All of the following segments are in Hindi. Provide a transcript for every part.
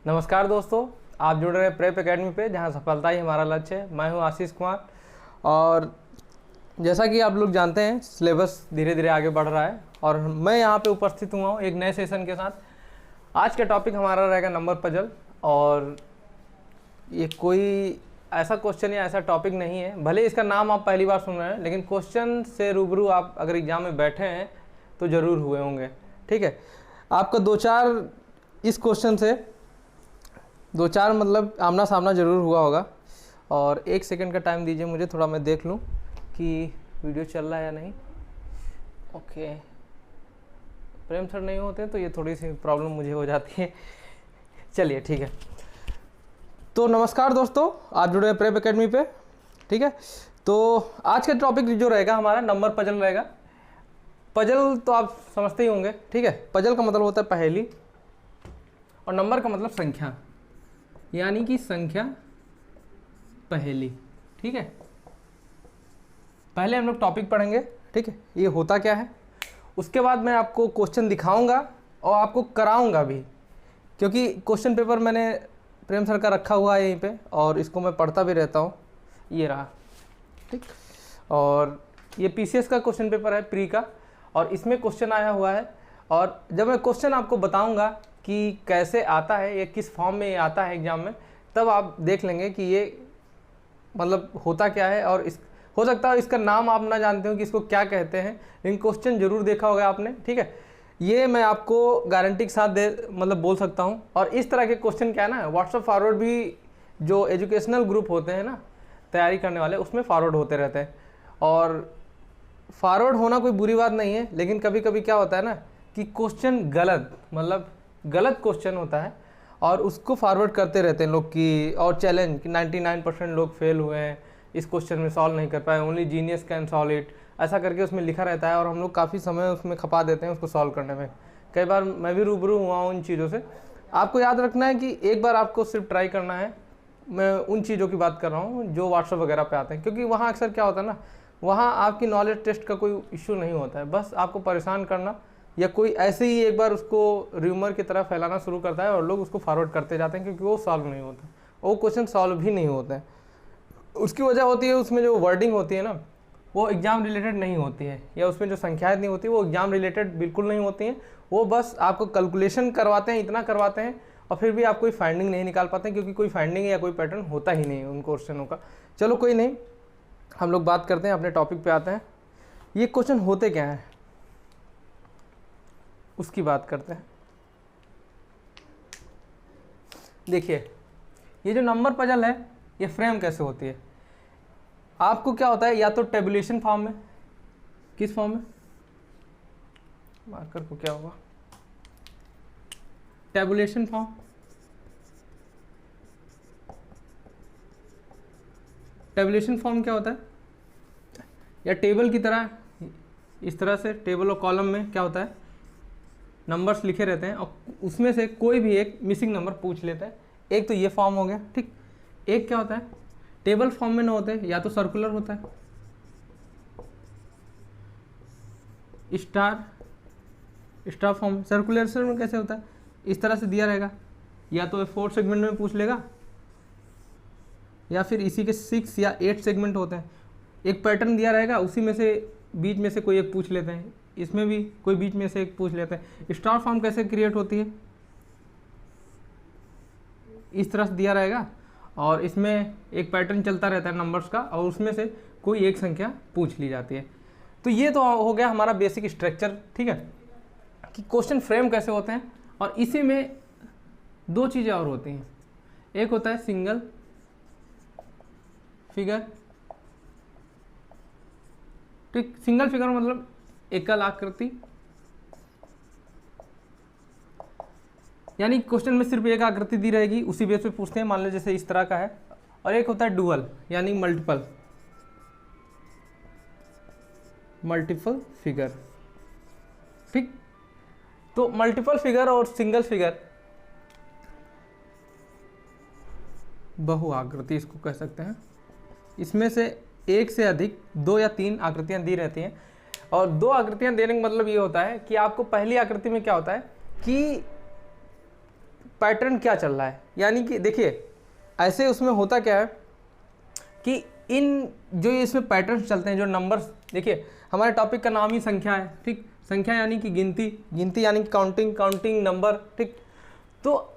नमस्कार दोस्तों, आप जुड़ रहे हैं प्रेप एकेडमी पे, जहां सफलता ही हमारा लक्ष्य है। मैं हूं आशीष कुमार और जैसा कि आप लोग जानते हैं सिलेबस धीरे धीरे आगे बढ़ रहा है और मैं यहां पे उपस्थित हुआ हूं एक नए सेशन के साथ। आज का टॉपिक हमारा रहेगा नंबर पजल। और ये कोई ऐसा क्वेश्चन या ऐसा टॉपिक नहीं है, भले इसका नाम आप पहली बार सुन रहे हैं, लेकिन क्वेश्चन से रूबरू आप अगर एग्ज़ाम में बैठे हैं तो ज़रूर हुए होंगे। ठीक है, आपका दो चार इस क्वेश्चन से दो चार मतलब आमना सामना ज़रूर हुआ होगा। और एक सेकंड का टाइम दीजिए मुझे, थोड़ा मैं देख लूँ कि वीडियो चल रहा है या नहीं। ओके, प्रेम सर नहीं होते तो ये थोड़ी सी प्रॉब्लम मुझे हो जाती है। चलिए ठीक है, तो नमस्कार दोस्तों, आप जुड़े हैं प्रेप एकेडमी पे। ठीक है, तो आज का टॉपिक जो रहेगा हमारा नंबर पजल रहेगा। पजल तो आप समझते ही होंगे। ठीक है, पजल का मतलब होता है पहेली और नंबर का मतलब संख्या, यानी कि संख्या पहेली। ठीक है, पहले हम लोग टॉपिक पढ़ेंगे। ठीक है, ये होता क्या है, उसके बाद मैं आपको क्वेश्चन दिखाऊंगा और आपको कराऊंगा भी, क्योंकि क्वेश्चन पेपर मैंने प्रेम सर का रखा हुआ है यहीं पे और इसको मैं पढ़ता भी रहता हूँ। ये रहा। ठीक, और ये पीसीएस का क्वेश्चन पेपर है, प्री का, और इसमें क्वेश्चन आया हुआ है। और जब मैं क्वेश्चन आपको बताऊंगा कि कैसे आता है, ये किस फॉर्म में ये आता है एग्जाम में, तब आप देख लेंगे कि ये मतलब होता क्या है। और इस हो सकता है इसका नाम आप ना जानते हो कि इसको क्या कहते हैं, लेकिन क्वेश्चन जरूर देखा होगा आपने। ठीक है, ये मैं आपको गारंटी के साथ मतलब बोल सकता हूँ। और इस तरह के क्वेश्चन क्या है ना, व्हाट्सएप फॉरवर्ड भी जो एजुकेशनल ग्रुप होते हैं ना तैयारी करने वाले, उसमें फॉरवर्ड होते रहते हैं। और फॉरवर्ड होना कोई बुरी बात नहीं है, लेकिन कभी कभी क्या होता है ना कि क्वेश्चन गलत मतलब गलत क्वेश्चन होता है और उसको फॉरवर्ड करते रहते हैं लोग की, और चैलेंज कि 99% लोग फेल हुए हैं, इस क्वेश्चन में सॉल्व नहीं कर पाए, only genius can solve it, ऐसा करके उसमें लिखा रहता है और हम लोग काफ़ी समय उसमें खपा देते हैं उसको सॉल्व करने में। कई बार मैं भी रूबरू हुआ हूँ इन चीज़ों से। आपको याद रखना है कि एक बार आपको सिर्फ ट्राई करना है। मैं उन चीज़ों की बात कर रहा हूँ जो व्हाट्सएप वगैरह पे आते हैं, क्योंकि वहाँ अक्सर क्या होता है ना, वहाँ आपकी नॉलेज टेस्ट का कोई इशू नहीं होता है, बस आपको परेशान करना, या कोई ऐसे ही एक बार उसको र्यूमर की तरह फैलाना शुरू करता है और लोग उसको फॉरवर्ड करते जाते हैं, क्योंकि वो सॉल्व नहीं होता, वो क्वेश्चन सॉल्व भी नहीं होते हैं। उसकी वजह होती है उसमें जो वर्डिंग होती है ना, वो एग्ज़ाम रिलेटेड नहीं होती है, या उसमें जो संख्याएं नहीं होती वो एग्ज़ाम रिलेटेड बिल्कुल नहीं होती हैं। वो बस आपको कैलकुलेशन करवाते हैं, इतना करवाते हैं, और फिर भी आप कोई फाइंडिंग नहीं निकाल पाते हैं, क्योंकि कोई फाइंडिंग या कोई पैटर्न होता ही नहीं है उन क्वेश्चनों का। चलो कोई नहीं, हम लोग बात करते हैं, अपने टॉपिक पे आते हैं। ये क्वेश्चन होते क्या हैं उसकी बात करते हैं। देखिए, ये जो नंबर पजल है ये फ्रेम कैसे होती है। आपको क्या होता है, या तो टेबुलेशन फॉर्म में, किस फॉर्म में, मार्कर को क्या होगा, टेबुलेशन फॉर्म, टेबुलेशन फॉर्म क्या होता है, या टेबल की तरह, इस तरह से टेबल और कॉलम में क्या होता है, नंबर्स लिखे रहते हैं और उसमें से कोई भी एक मिसिंग नंबर पूछ लेता है। एक तो ये फॉर्म हो गया। ठीक, एक क्या होता है, टेबल फॉर्म में ना होते, या तो सर्कुलर होता है, स्टार फॉर्म। सर्कुलर में कैसे होता है, इस तरह से दिया रहेगा, या तो 4 सेगमेंट में पूछ लेगा, या फिर इसी के 6 या 8 सेगमेंट होते हैं। एक पैटर्न दिया रहेगा, उसी में से बीच में से कोई एक पूछ लेते हैं, इसमें भी कोई बीच में से एक पूछ लेते हैं। स्टार फॉर्म कैसे क्रिएट होती है, इस तरह से दिया रहेगा और इसमें एक पैटर्न चलता रहता है नंबर्स का, और उसमें से कोई एक संख्या पूछ ली जाती है। तो ये तो हो गया हमारा बेसिक स्ट्रक्चर। ठीक है, कि क्वेश्चन फ्रेम कैसे होते हैं। और इसी में दो चीज़ें और होती हैं, एक होता है सिंगल फिगर। ठीक, सिंगल फिगर मतलब एकल आकृति, यानी क्वेश्चन में सिर्फ एक आकृति दी रहेगी, उसी बेस पे पूछते हैं, मान लो जैसे इस तरह का है। और एक होता है डुअल, यानी मल्टीपल फिगर। ठीक, तो मल्टीपल फिगर और सिंगल फिगर, बहुआकृति इसको कह सकते हैं। इसमें से एक से अधिक 2 या 3 आकृतियां दी रहती हैं। और 2 आकृतियां देने का मतलब ये होता है कि आपको पहली आकृति में क्या होता है कि पैटर्न क्या चल रहा है। यानी कि देखिए ऐसे उसमें होता क्या है कि इन जो ये इसमें पैटर्न्स चलते हैं, जो नंबर्स, देखिए हमारे टॉपिक का नाम ही संख्या है, ठीक। संख्या यानी कि गिनती, गिनती यानी कि काउंटिंग, काउंटिंग नंबर, ठीक। तो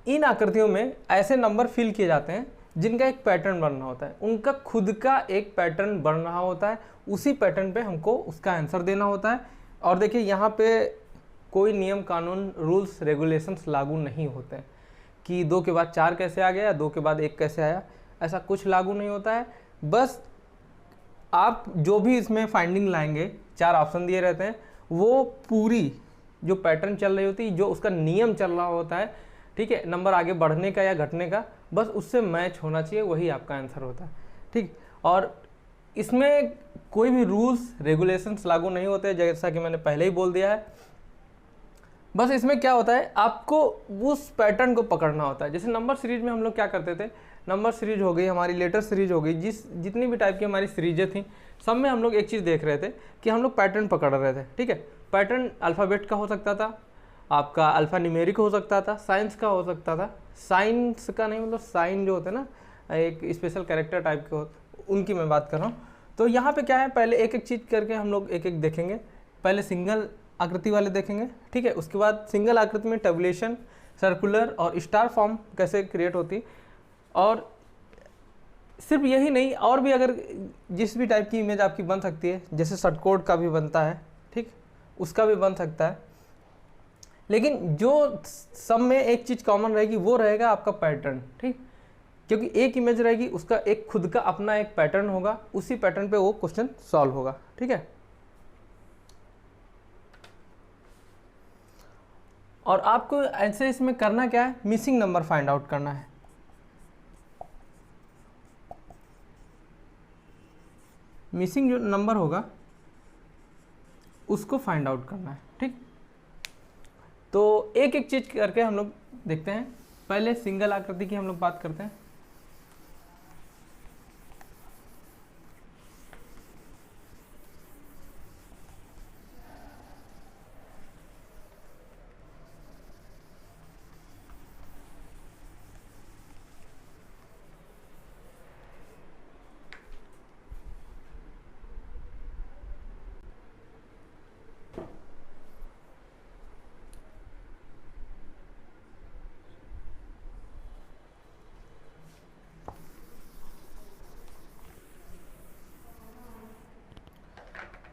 इन आकृतियों में ऐसे नंबर फिल किए जाते हैं जिनका एक पैटर्न बन रहा होता है, उनका खुद का एक पैटर्न बन रहा होता है, उसी पैटर्न पे हमको उसका आंसर देना होता है। और देखिए यहाँ पे कोई नियम कानून रूल्स रेगुलेशंस लागू नहीं होते हैं कि 2 के बाद 4 कैसे आ गया, 2 के बाद 1 कैसे आया, ऐसा कुछ लागू नहीं होता है। बस आप जो भी इसमें फाइंडिंग लाएंगे, 4 ऑप्शन दिए रहते हैं, वो पूरी जो पैटर्न चल रही होती है, जो उसका नियम चल रहा होता है, ठीक है, नंबर आगे बढ़ने का या घटने का, बस उससे मैच होना चाहिए, वही आपका आंसर होता है, ठीक। और इसमें कोई भी रूल्स रेगुलेशंस लागू नहीं होते, जैसा कि मैंने पहले ही बोल दिया है। बस इसमें क्या होता है, आपको उस पैटर्न को पकड़ना होता है। जैसे नंबर सीरीज में हम लोग क्या करते थे, नंबर सीरीज हो गई, हमारी लेटर सीरीज हो गई, जितनी भी टाइप की हमारी सीरीजें थी, सब में हम लोग एक चीज़ देख रहे थे कि हम लोग पैटर्न पकड़ रहे थे, ठीक है। पैटर्न अल्फ़ाबेट का हो सकता था, आपका अल्फ़ा न्यूमेरिक हो सकता था, साइंस का हो सकता था, साइंस का नहीं मतलब साइन जो होते हैं ना, एक स्पेशल कैरेक्टर टाइप के होते, उनकी मैं बात कर रहा हूँ। तो यहाँ पे क्या है, पहले एक एक चीज़ करके हम लोग एक एक देखेंगे। पहले सिंगल आकृति वाले देखेंगे, ठीक है। उसके बाद सिंगल आकृति में टेबुलेशन, सर्कुलर और स्टार फॉर्म कैसे क्रिएट होती, और सिर्फ यही नहीं, और भी अगर जिस भी टाइप की इमेज आपकी बन सकती है, जैसे षटकोण का भी बनता है, ठीक, उसका भी बन सकता है। लेकिन जो सब में एक चीज़ कॉमन रहेगी वो रहेगा आपका पैटर्न, ठीक, क्योंकि एक इमेज रहेगी, उसका एक खुद का अपना एक पैटर्न होगा, उसी पैटर्न पे वो क्वेश्चन सॉल्व होगा, ठीक है। और आपको ऐसे इसमें करना क्या है, मिसिंग नंबर फाइंड आउट करना है। मिसिंग जो नंबर होगा उसको फाइंड आउट करना है, ठीक। तो एक एक चीज करके हम लोग देखते हैं। पहले सिंगल आकृति की हम लोग बात करते हैं।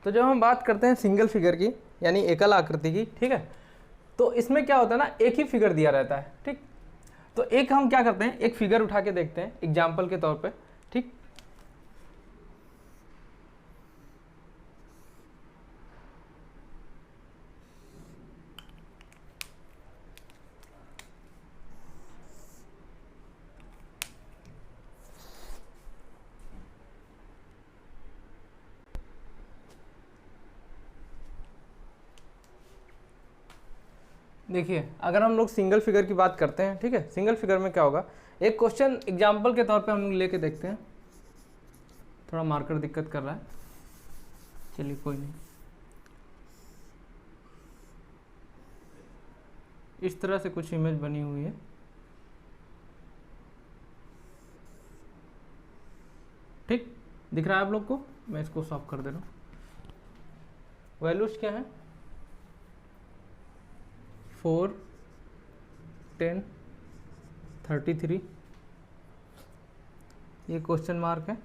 तो जब हम बात करते हैं सिंगल फिगर की, यानी एकल आकृति की, ठीक है, तो इसमें क्या होता है ना, एक ही फिगर दिया रहता है, ठीक। तो एक हम क्या करते हैं, एक फिगर उठा के देखते हैं एग्जाम्पल के तौर पे, ठीक। देखिए अगर हम लोग सिंगल फिगर की बात करते हैं, ठीक है, सिंगल फिगर में क्या होगा, एक क्वेश्चन एग्जाम्पल के तौर पे हम लोग लेके देखते हैं। थोड़ा मार्कर दिक्कत कर रहा है, चलिए कोई नहीं। इस तरह से कुछ इमेज बनी हुई है, ठीक, दिख रहा है आप लोग को। मैं इसको सॉल्व कर दे रहा हूँ। वैल्यूज क्या है, 4, 10, 33, ये क्वेश्चन मार्क है,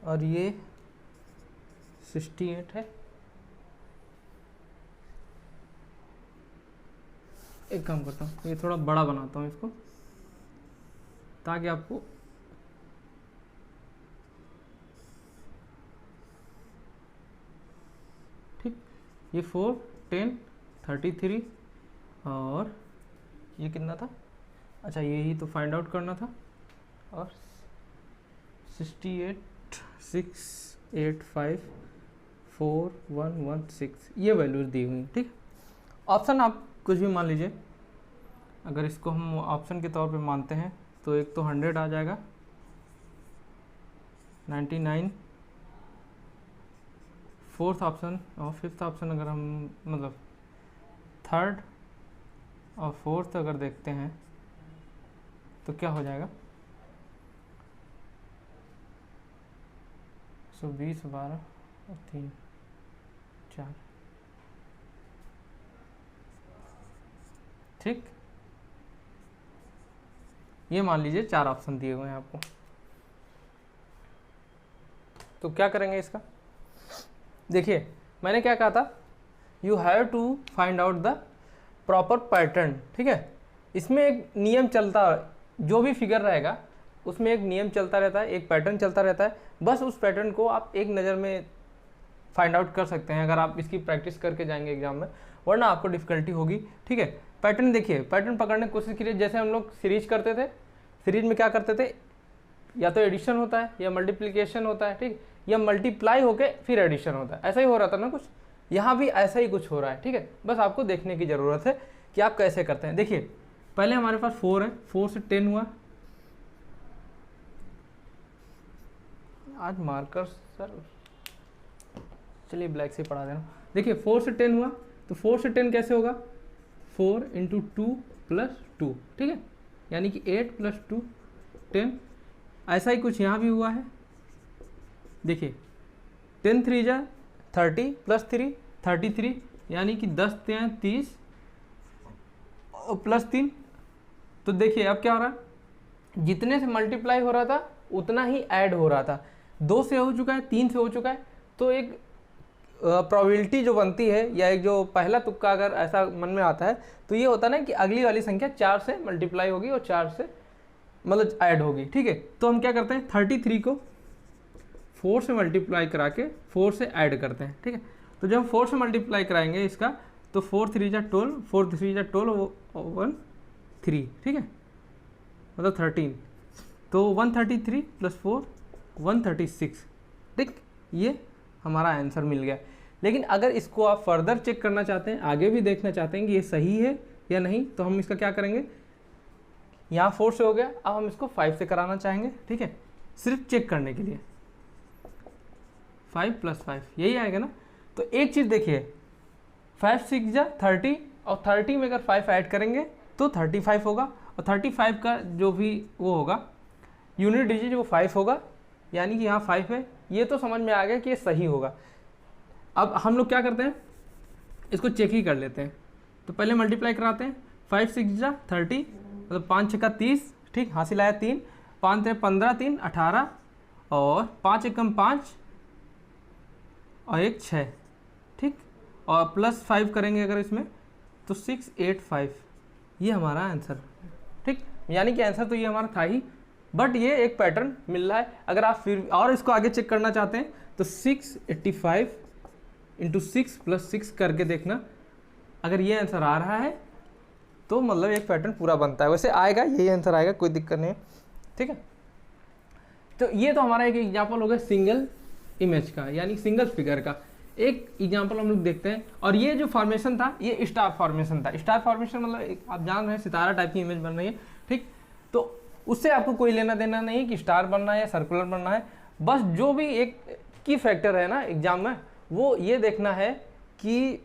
और ये 68 है। एक काम करता हूँ, ये थोड़ा बड़ा बनाता हूँ इसको, ताकि आपको ठीक, ये 4, 10, 33 और ये कितना था, अच्छा यही तो फाइंड आउट करना था, और 68, 6, 8, 5, 4, 1, 1, 6 ये वैल्यूज दी हुई, ठीक। ऑप्शन आप कुछ भी मान लीजिए। अगर इसको हम ऑप्शन के तौर पे मानते हैं तो एक तो 100 आ जाएगा, 99, फोर्थ ऑप्शन और फिफ्थ ऑप्शन, अगर हम मतलब थर्ड और फोर्थ अगर देखते हैं तो क्या हो जाएगा, 120, 12 और 3, 4। ठीक, ये मान लीजिए 4 ऑप्शन दिए हुए हैं आपको। तो क्या करेंगे इसका, देखिए मैंने क्या कहा था, you have to find out the proper pattern. ठीक है, इसमें एक नियम चलता, जो भी फिगर रहेगा उसमें एक नियम चलता रहता है, एक पैटर्न चलता रहता है। बस उस पैटर्न को आप एक नज़र में फाइंड आउट कर सकते हैं अगर आप इसकी प्रैक्टिस करके जाएंगे एग्जाम में, वरना आपको डिफिकल्टी होगी। ठीक है, पैटर्न देखिए, पैटर्न पकड़ने की कोशिश कीजिए। जैसे हम लोग सीरीज करते थे, सीरीज में क्या करते थे, या तो एडिशन होता है या मल्टीप्लिकेशन होता है, ठीक, या मल्टीप्लाई होके फिर एडिशन होता है, ऐसा ही हो रहा था ना कुछ। यहाँ भी ऐसा ही कुछ हो रहा है। ठीक है, बस आपको देखने की ज़रूरत है कि आप कैसे करते हैं। देखिए पहले हमारे पास 4 है, 4 से 10 हुआ। आज मार्कर सर, चलिए ब्लैक से पढ़ा देना। देखिए 4 से 10 हुआ, तो 4 से 10 कैसे होगा, 4 × 2 + 2। ठीक है, यानी कि 8 + 2 10। ऐसा ही कुछ यहाँ भी हुआ है। देखिए 10 3 जा 30 + 3 33, यानी कि 10 3 30 और +3। तो देखिए अब क्या हो रहा है, जितने से मल्टीप्लाई हो रहा था उतना ही ऐड हो रहा था। 2 से हो चुका है, 3 से हो चुका है, तो एक प्रोबेबिलिटी जो बनती है, या एक जो पहला तुक्का अगर ऐसा मन में आता है, तो ये होता है ना कि अगली वाली संख्या 4 से मल्टीप्लाई होगी और 4 से मतलब ऐड होगी। ठीक है, तो हम क्या करते हैं, 33 को 4 से मल्टीप्लाई करा के 4 से ऐड करते हैं। ठीक है, तो जब 4 से मल्टीप्लाई कराएंगे इसका, तो 4 3 जा 12, 4 3 जा 12 1 3। ठीक है, मतलब 13, तो 133 + 4 136। ठीक, ये हमारा आंसर मिल गया। लेकिन अगर इसको आप फर्दर चेक करना चाहते हैं, आगे भी देखना चाहते हैं कि ये सही है या नहीं, तो हम इसका क्या करेंगे, यहाँ 4 से हो गया, अब हम इसको 5 से कराना चाहेंगे। ठीक है, सिर्फ चेक करने के लिए, 5 + 5 यही आएगा ना। तो एक चीज़ देखिए, 5 6 जा 30, और 30 में अगर 5 ऐड करेंगे तो 35 होगा, और 35 का जो भी वो होगा यूनिट डिजिट वो 5 होगा, यानी कि यहाँ 5 है। ये तो समझ में आ गया कि ये सही होगा। अब हम लोग क्या करते हैं, इसको चेक ही कर लेते हैं। तो पहले मल्टीप्लाई कराते हैं, 5 6 जा 30, मतलब 5 6 30। ठीक, हासिल आया 3, 5 3 15, 3 18, और 5 एकम 5 और 1 6। ठीक, और +5 करेंगे अगर इसमें, तो 6 8 5, ये हमारा आंसर। ठीक, यानी कि आंसर तो ये हमारा था ही, बट ये एक पैटर्न मिल रहा है। अगर आप फिर और इसको आगे चेक करना चाहते हैं, तो 685 × 6 + 6 करके देखना, अगर ये आंसर आ रहा है तो मतलब एक पैटर्न पूरा बनता है। वैसे आएगा, यही आंसर आएगा, कोई दिक्कत नहीं है। ठीक है, तो ये तो हमारा एक एग्जाम्पल हो गया सिंगल इमेज का, यानी सिंगल फिगर का। एक एग्जाम्पल हम लोग देखते हैं, और ये जो फॉर्मेशन था ये स्टार फॉर्मेशन था। स्टार फॉर्मेशन मतलब आप जान रहे हैं सितारा टाइप की इमेज बन रही है। ठीक, तो उससे आपको कोई लेना देना नहीं कि स्टार बनना है या सर्कुलर बनना है। बस जो भी एक की फैक्टर है ना एग्जाम में, वो ये देखना है कि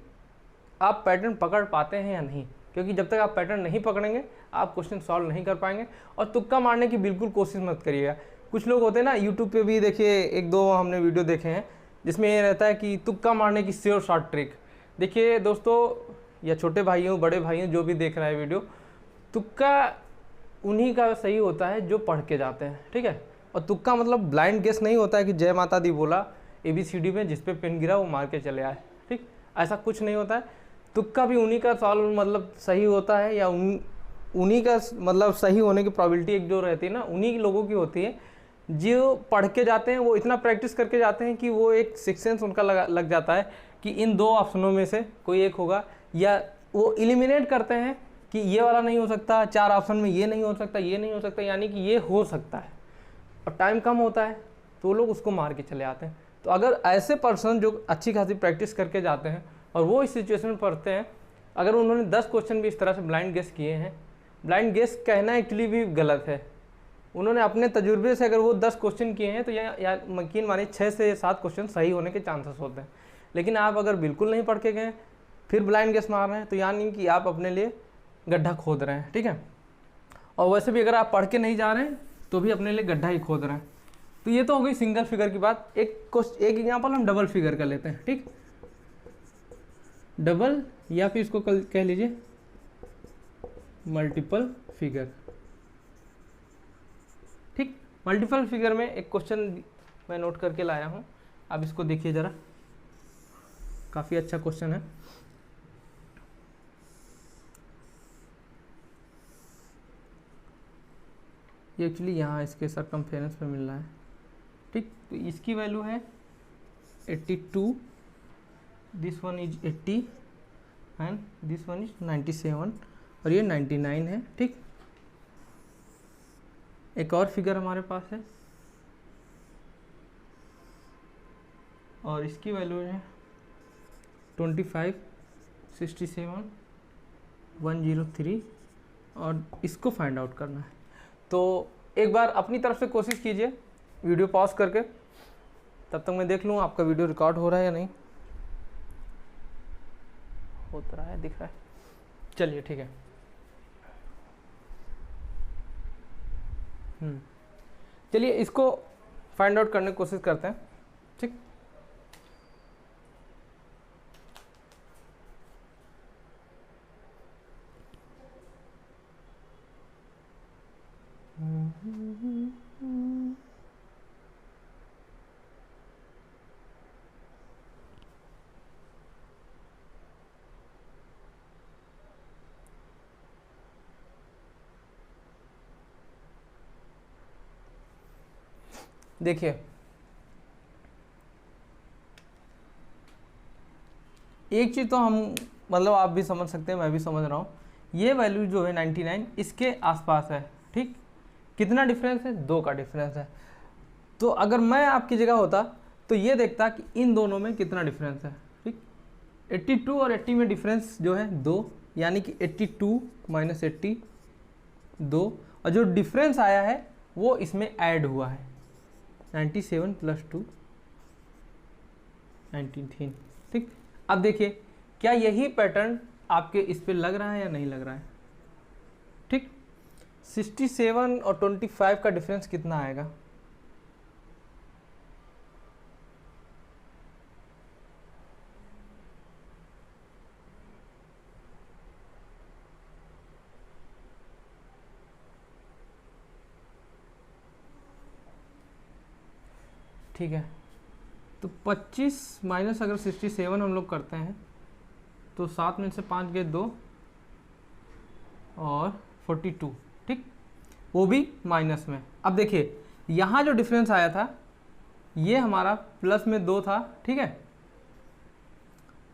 आप पैटर्न पकड़ पाते हैं या नहीं, क्योंकि जब तक आप पैटर्न नहीं पकड़ेंगे आप क्वेश्चन सॉल्व नहीं कर पाएंगे। और तुक्का मारने की बिल्कुल कोशिश मत करिएगा। कुछ लोग होते हैं ना, यूट्यूब पे भी देखिए, 1-2 हमने वीडियो देखे हैं जिसमें ये रहता है कि तुक्का मारने की श्योर शॉर्ट ट्रिक। देखिए दोस्तों, या छोटे भाइयों बड़े भाइयों जो भी देख रहा है वीडियो, तुक्का उन्हीं का सही होता है जो पढ़ के जाते हैं। ठीक है, और तुक्का मतलब ब्लाइंड गेस नहीं होता है कि जय माता दी बोला ABCD में, जिस पे पेन गिरा वो मार के चले आए। ठीक, ऐसा कुछ नहीं होता है। तुक्का भी उन्हीं का सॉल्व मतलब सही होता है, या उन्हीं का मतलब सही होने की प्रोबेबिलिटी एक जो रहती है ना, उन्हीं लोगों की होती है जो पढ़ के जाते हैं। वो इतना प्रैक्टिस करके जाते हैं कि वो एक सिक्स सेंस उनका लग जाता है कि इन 2 ऑप्शनों में से कोई एक होगा, या वो एलिमिनेट करते हैं कि ये वाला नहीं हो सकता, 4 ऑप्शन में ये नहीं हो सकता, ये नहीं हो सकता, यानी कि ये हो सकता है। और टाइम कम होता है तो लोग उसको मार के चले आते हैं। तो अगर ऐसे पर्सन जो अच्छी खासी प्रैक्टिस करके जाते हैं और वो इस सिचुएशन में पढ़ते हैं, अगर उन्होंने 10 क्वेश्चन भी इस तरह से ब्लाइंड गेस किए हैं, ब्लाइंड गेस कहना एक्चुअली भी गलत है, उन्होंने अपने तजुर्बे से अगर वो 10 क्वेश्चन किए हैं तो या यकीन मानिए 6 से 7 क्वेश्चन सही होने के चांसेस होते हैं। लेकिन आप अगर बिल्कुल नहीं पढ़ के गए फिर ब्लाइंड गेस मार रहे हैं, तो यानी कि आप अपने लिए गड्ढा खोद रहे हैं, ठीक है। और वैसे भी अगर आप पढ़ के नहीं जा रहे हैं तो भी अपने लिए गड्ढा ही खोद रहे हैं। तो ये तो हो गई सिंगल फिगर की बात। एक एग्जाम्पल हम डबल फिगर का लेते हैं, ठीक। डबल या फिर इसको कह लीजिए मल्टीपल फिगर, ठीक। मल्टीपल फिगर में एक क्वेश्चन मैं नोट करके लाया हूँ, अब इसको देखिए ज़रा, काफ़ी अच्छा क्वेश्चन है। ये एक्चुअली यहाँ इसके सरकमफेरेंस पे मिल रहा है, ठीक। तो इसकी वैल्यू है 82, this one is 80 and this one is 97 और ये 99 है, ठीक। एक और फिगर हमारे पास है और इसकी वैल्यू है 25, 67, 103 और इसको फाइंड आउट करना है। तो एक बार अपनी तरफ से कोशिश कीजिए वीडियो पॉज करके, तब तक मैं देख लूँ आपका वीडियो रिकॉर्ड हो रहा है या नहीं। हो तो रहा है, दिख रहा है, चलिए ठीक है। चलिए इसको फाइंड आउट करने की कोशिश करते हैं, ठीक। देखिए एक चीज़ तो हम मतलब आप भी समझ सकते हैं, मैं भी समझ रहा हूँ, ये वैल्यू जो है 99 इसके आसपास है, ठीक। कितना डिफरेंस है? 2 का डिफरेंस है। तो अगर मैं आपकी जगह होता तो ये देखता कि इन दोनों में कितना डिफरेंस है, ठीक। 82 और 80 में डिफरेंस जो है 2, यानी कि 82 माइनस 80 2, और जो डिफरेंस आया है वो इसमें ऐड हुआ है 97 प्लस 2 19, ठीक। अब देखिए क्या यही पैटर्न आपके इस पे लग रहा है या नहीं लग रहा है, ठीक। 67 और 25 का डिफरेंस कितना आएगा? ठीक है, तो 25 माइनस अगर 67 हम लोग करते हैं तो 7 में से 5 गए 2 और 42, ठीक। वो भी माइनस में। अब देखिए यहाँ जो डिफरेंस आया था ये हमारा प्लस में 2 था, ठीक है,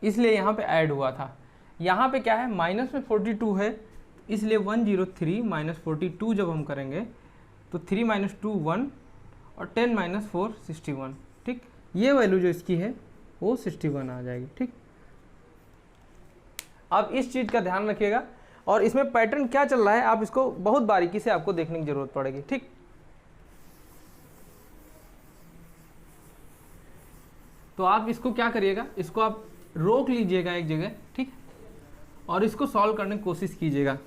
इसलिए यहाँ पे ऐड हुआ था। यहाँ पे क्या है, माइनस में 42 है, इसलिए 103 माइनस 42 जब हम करेंगे तो 3 माइनस 2 1 और 10 माइनस 4 61, ठीक। ये वैल्यू जो इसकी है वो 61 आ जाएगी, ठीक। आप इस चीज़ का ध्यान रखिएगा और इसमें पैटर्न क्या चल रहा है आप इसको बहुत बारीकी से आपको देखने की जरूरत पड़ेगी, ठीक। तो आप इसको क्या करिएगा, इसको आप रोक लीजिएगा एक जगह, ठीक, और इसको सॉल्व करने की कोशिश कीजिएगा।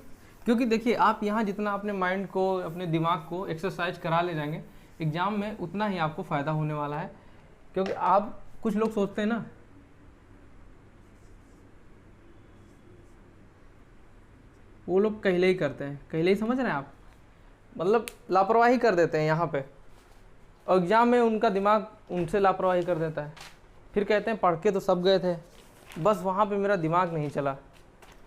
क्योंकि देखिए आप यहाँ जितना अपने माइंड को, अपने दिमाग को एक्सरसाइज करा ले जाएंगे एग्जाम में, उतना ही आपको फ़ायदा होने वाला है। क्योंकि आप कुछ लोग सोचते हैं ना, वो लोग कहले ही करते हैं, कहले ही समझ रहे हैं आप, मतलब लापरवाही कर देते हैं यहाँ पे, और एग्ज़ाम में उनका दिमाग उनसे लापरवाही कर देता है। फिर कहते हैं पढ़ के तो सब गए थे, बस वहाँ पे मेरा दिमाग नहीं चला,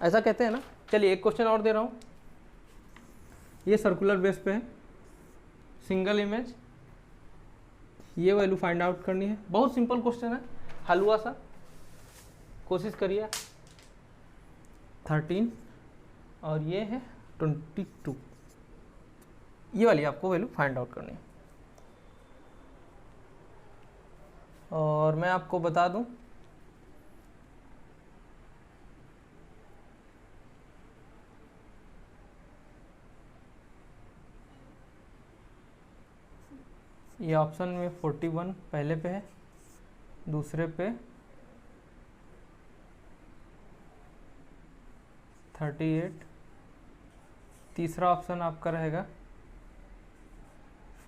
ऐसा कहते हैं ना। चलिए एक क्वेश्चन और दे रहा हूँ, ये सर्कुलर बेस पे है, सिंगल इमेज, ये वैल्यू फाइंड आउट करनी है। बहुत सिंपल क्वेश्चन है, हलवा सा, कोशिश करिए। 13 और ये है 22, ये वाली आपको वैल्यू फाइंड आउट करनी है। और मैं आपको बता दूं, ये ऑप्शन में 41 पहले पे है, दूसरे पे 38 तीसरा ऑप्शन आपका रहेगा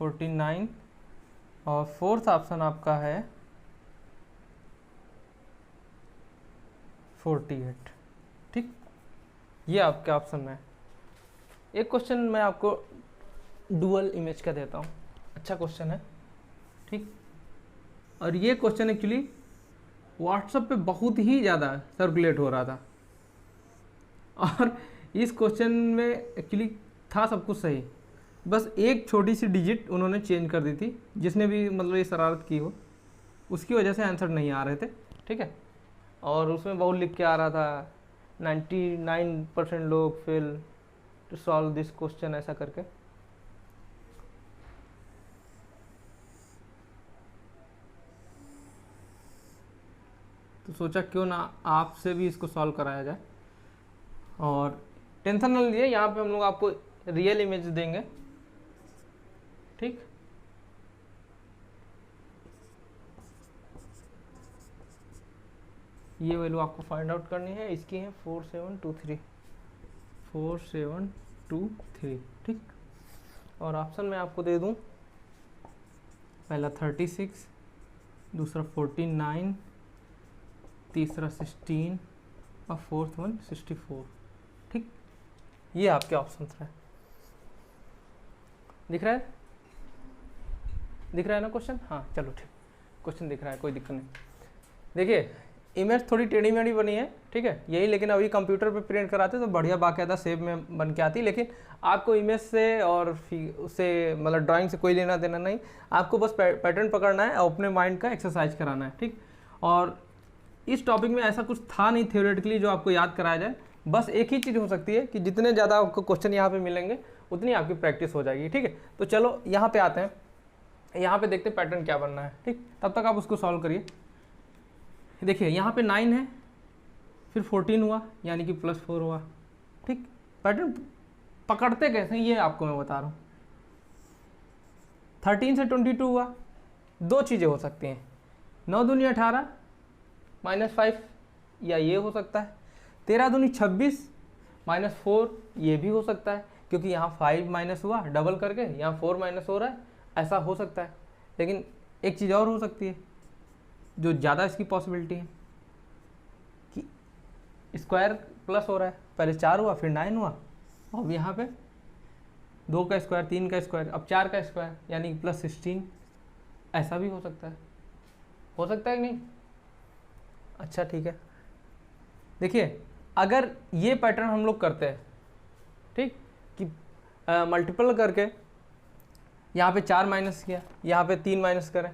49 और फोर्थ ऑप्शन आपका है 48। ठीक, ये आपके ऑप्शन में। एक क्वेश्चन मैं आपको डुअल इमेज का देता हूँ, अच्छा क्वेश्चन है। ठीक, और ये क्वेश्चन एक्चुअली व्हाट्सएप पे बहुत ही ज़्यादा सर्कुलेट हो रहा था और इस क्वेश्चन में एक्चुअली था सब कुछ सही, बस एक छोटी सी डिजिट उन्होंने चेंज कर दी थी, जिसने भी मतलब ये शरारत की हो उसकी वजह से आंसर नहीं आ रहे थे। ठीक है, और उसमें बहुत लिख के आ रहा था 99% लोग fail to solve this question, ऐसा करके। तो सोचा क्यों ना आपसे भी इसको सॉल्व कराया जाए। और टेंशन न लीजिए, यहाँ पे हम लोग आपको रियल इमेज देंगे। ठीक, ये वैल्यू आपको फाइंड आउट करनी है, इसकी है 4723 4723। ठीक, और ऑप्शन में आपको दे दूं, पहला 36, दूसरा 49, तीसरा 16 और फोर्थ वन 64। ठीक, ये आपके ऑप्शन है। दिख रहा है, दिख रहा है ना क्वेश्चन? हाँ चलो ठीक, क्वेश्चन दिख रहा है, कोई दिक्कत नहीं। देखिए इमेज थोड़ी टेढ़ी मेढ़ी बनी है, ठीक है यही, लेकिन अभी कंप्यूटर पे प्रिंट कराते तो बढ़िया बाकायदा शेप में बन के आती। लेकिन आपको इमेज से और उससे मतलब ड्राइंग से कोई लेना देना नहीं, आपको बस पैटर्न पकड़ना है और अपने माइंड का एक्सरसाइज कराना है। ठीक, और इस टॉपिक में ऐसा कुछ था नहीं थियोरेटिकली जो आपको याद कराया जाए, बस एक ही चीज़ हो सकती है कि जितने ज़्यादा आपको क्वेश्चन यहाँ पे मिलेंगे उतनी आपकी प्रैक्टिस हो जाएगी। ठीक है, तो चलो यहाँ पे आते हैं, यहाँ पे देखते हैं पैटर्न क्या बनना है। ठीक, तब तक आप उसको सॉल्व करिए। देखिए यहाँ पे 9 है, फिर 14 हुआ यानी कि +4 हुआ। ठीक, पैटर्न पकड़ते कैसे ये आपको मैं बता रहा हूँ। 13 से 22 हुआ, दो चीज़ें हो सकती हैं, 9 दूनी 18 -5 या ये हो सकता है, 13 दूनी 26 -4 ये भी हो सकता है, क्योंकि यहाँ 5 माइनस हुआ डबल करके, यहाँ 4 माइनस हो रहा है, ऐसा हो सकता है। लेकिन एक चीज़ और हो सकती है जो ज़्यादा इसकी पॉसिबिलिटी है कि स्क्वायर प्लस हो रहा है, पहले 4 हुआ फिर 9 हुआ, अब यहाँ पे 2 का स्क्वायर 3 का स्क्वायर अब 4 का स्क्वायर यानी +16, ऐसा भी हो सकता है। हो सकता है कि नहीं? अच्छा ठीक है, देखिए अगर ये पैटर्न हम लोग करते हैं, ठीक, कि मल्टीपल करके यहाँ पे 4 माइनस किया, यहाँ पे 3 माइनस करें,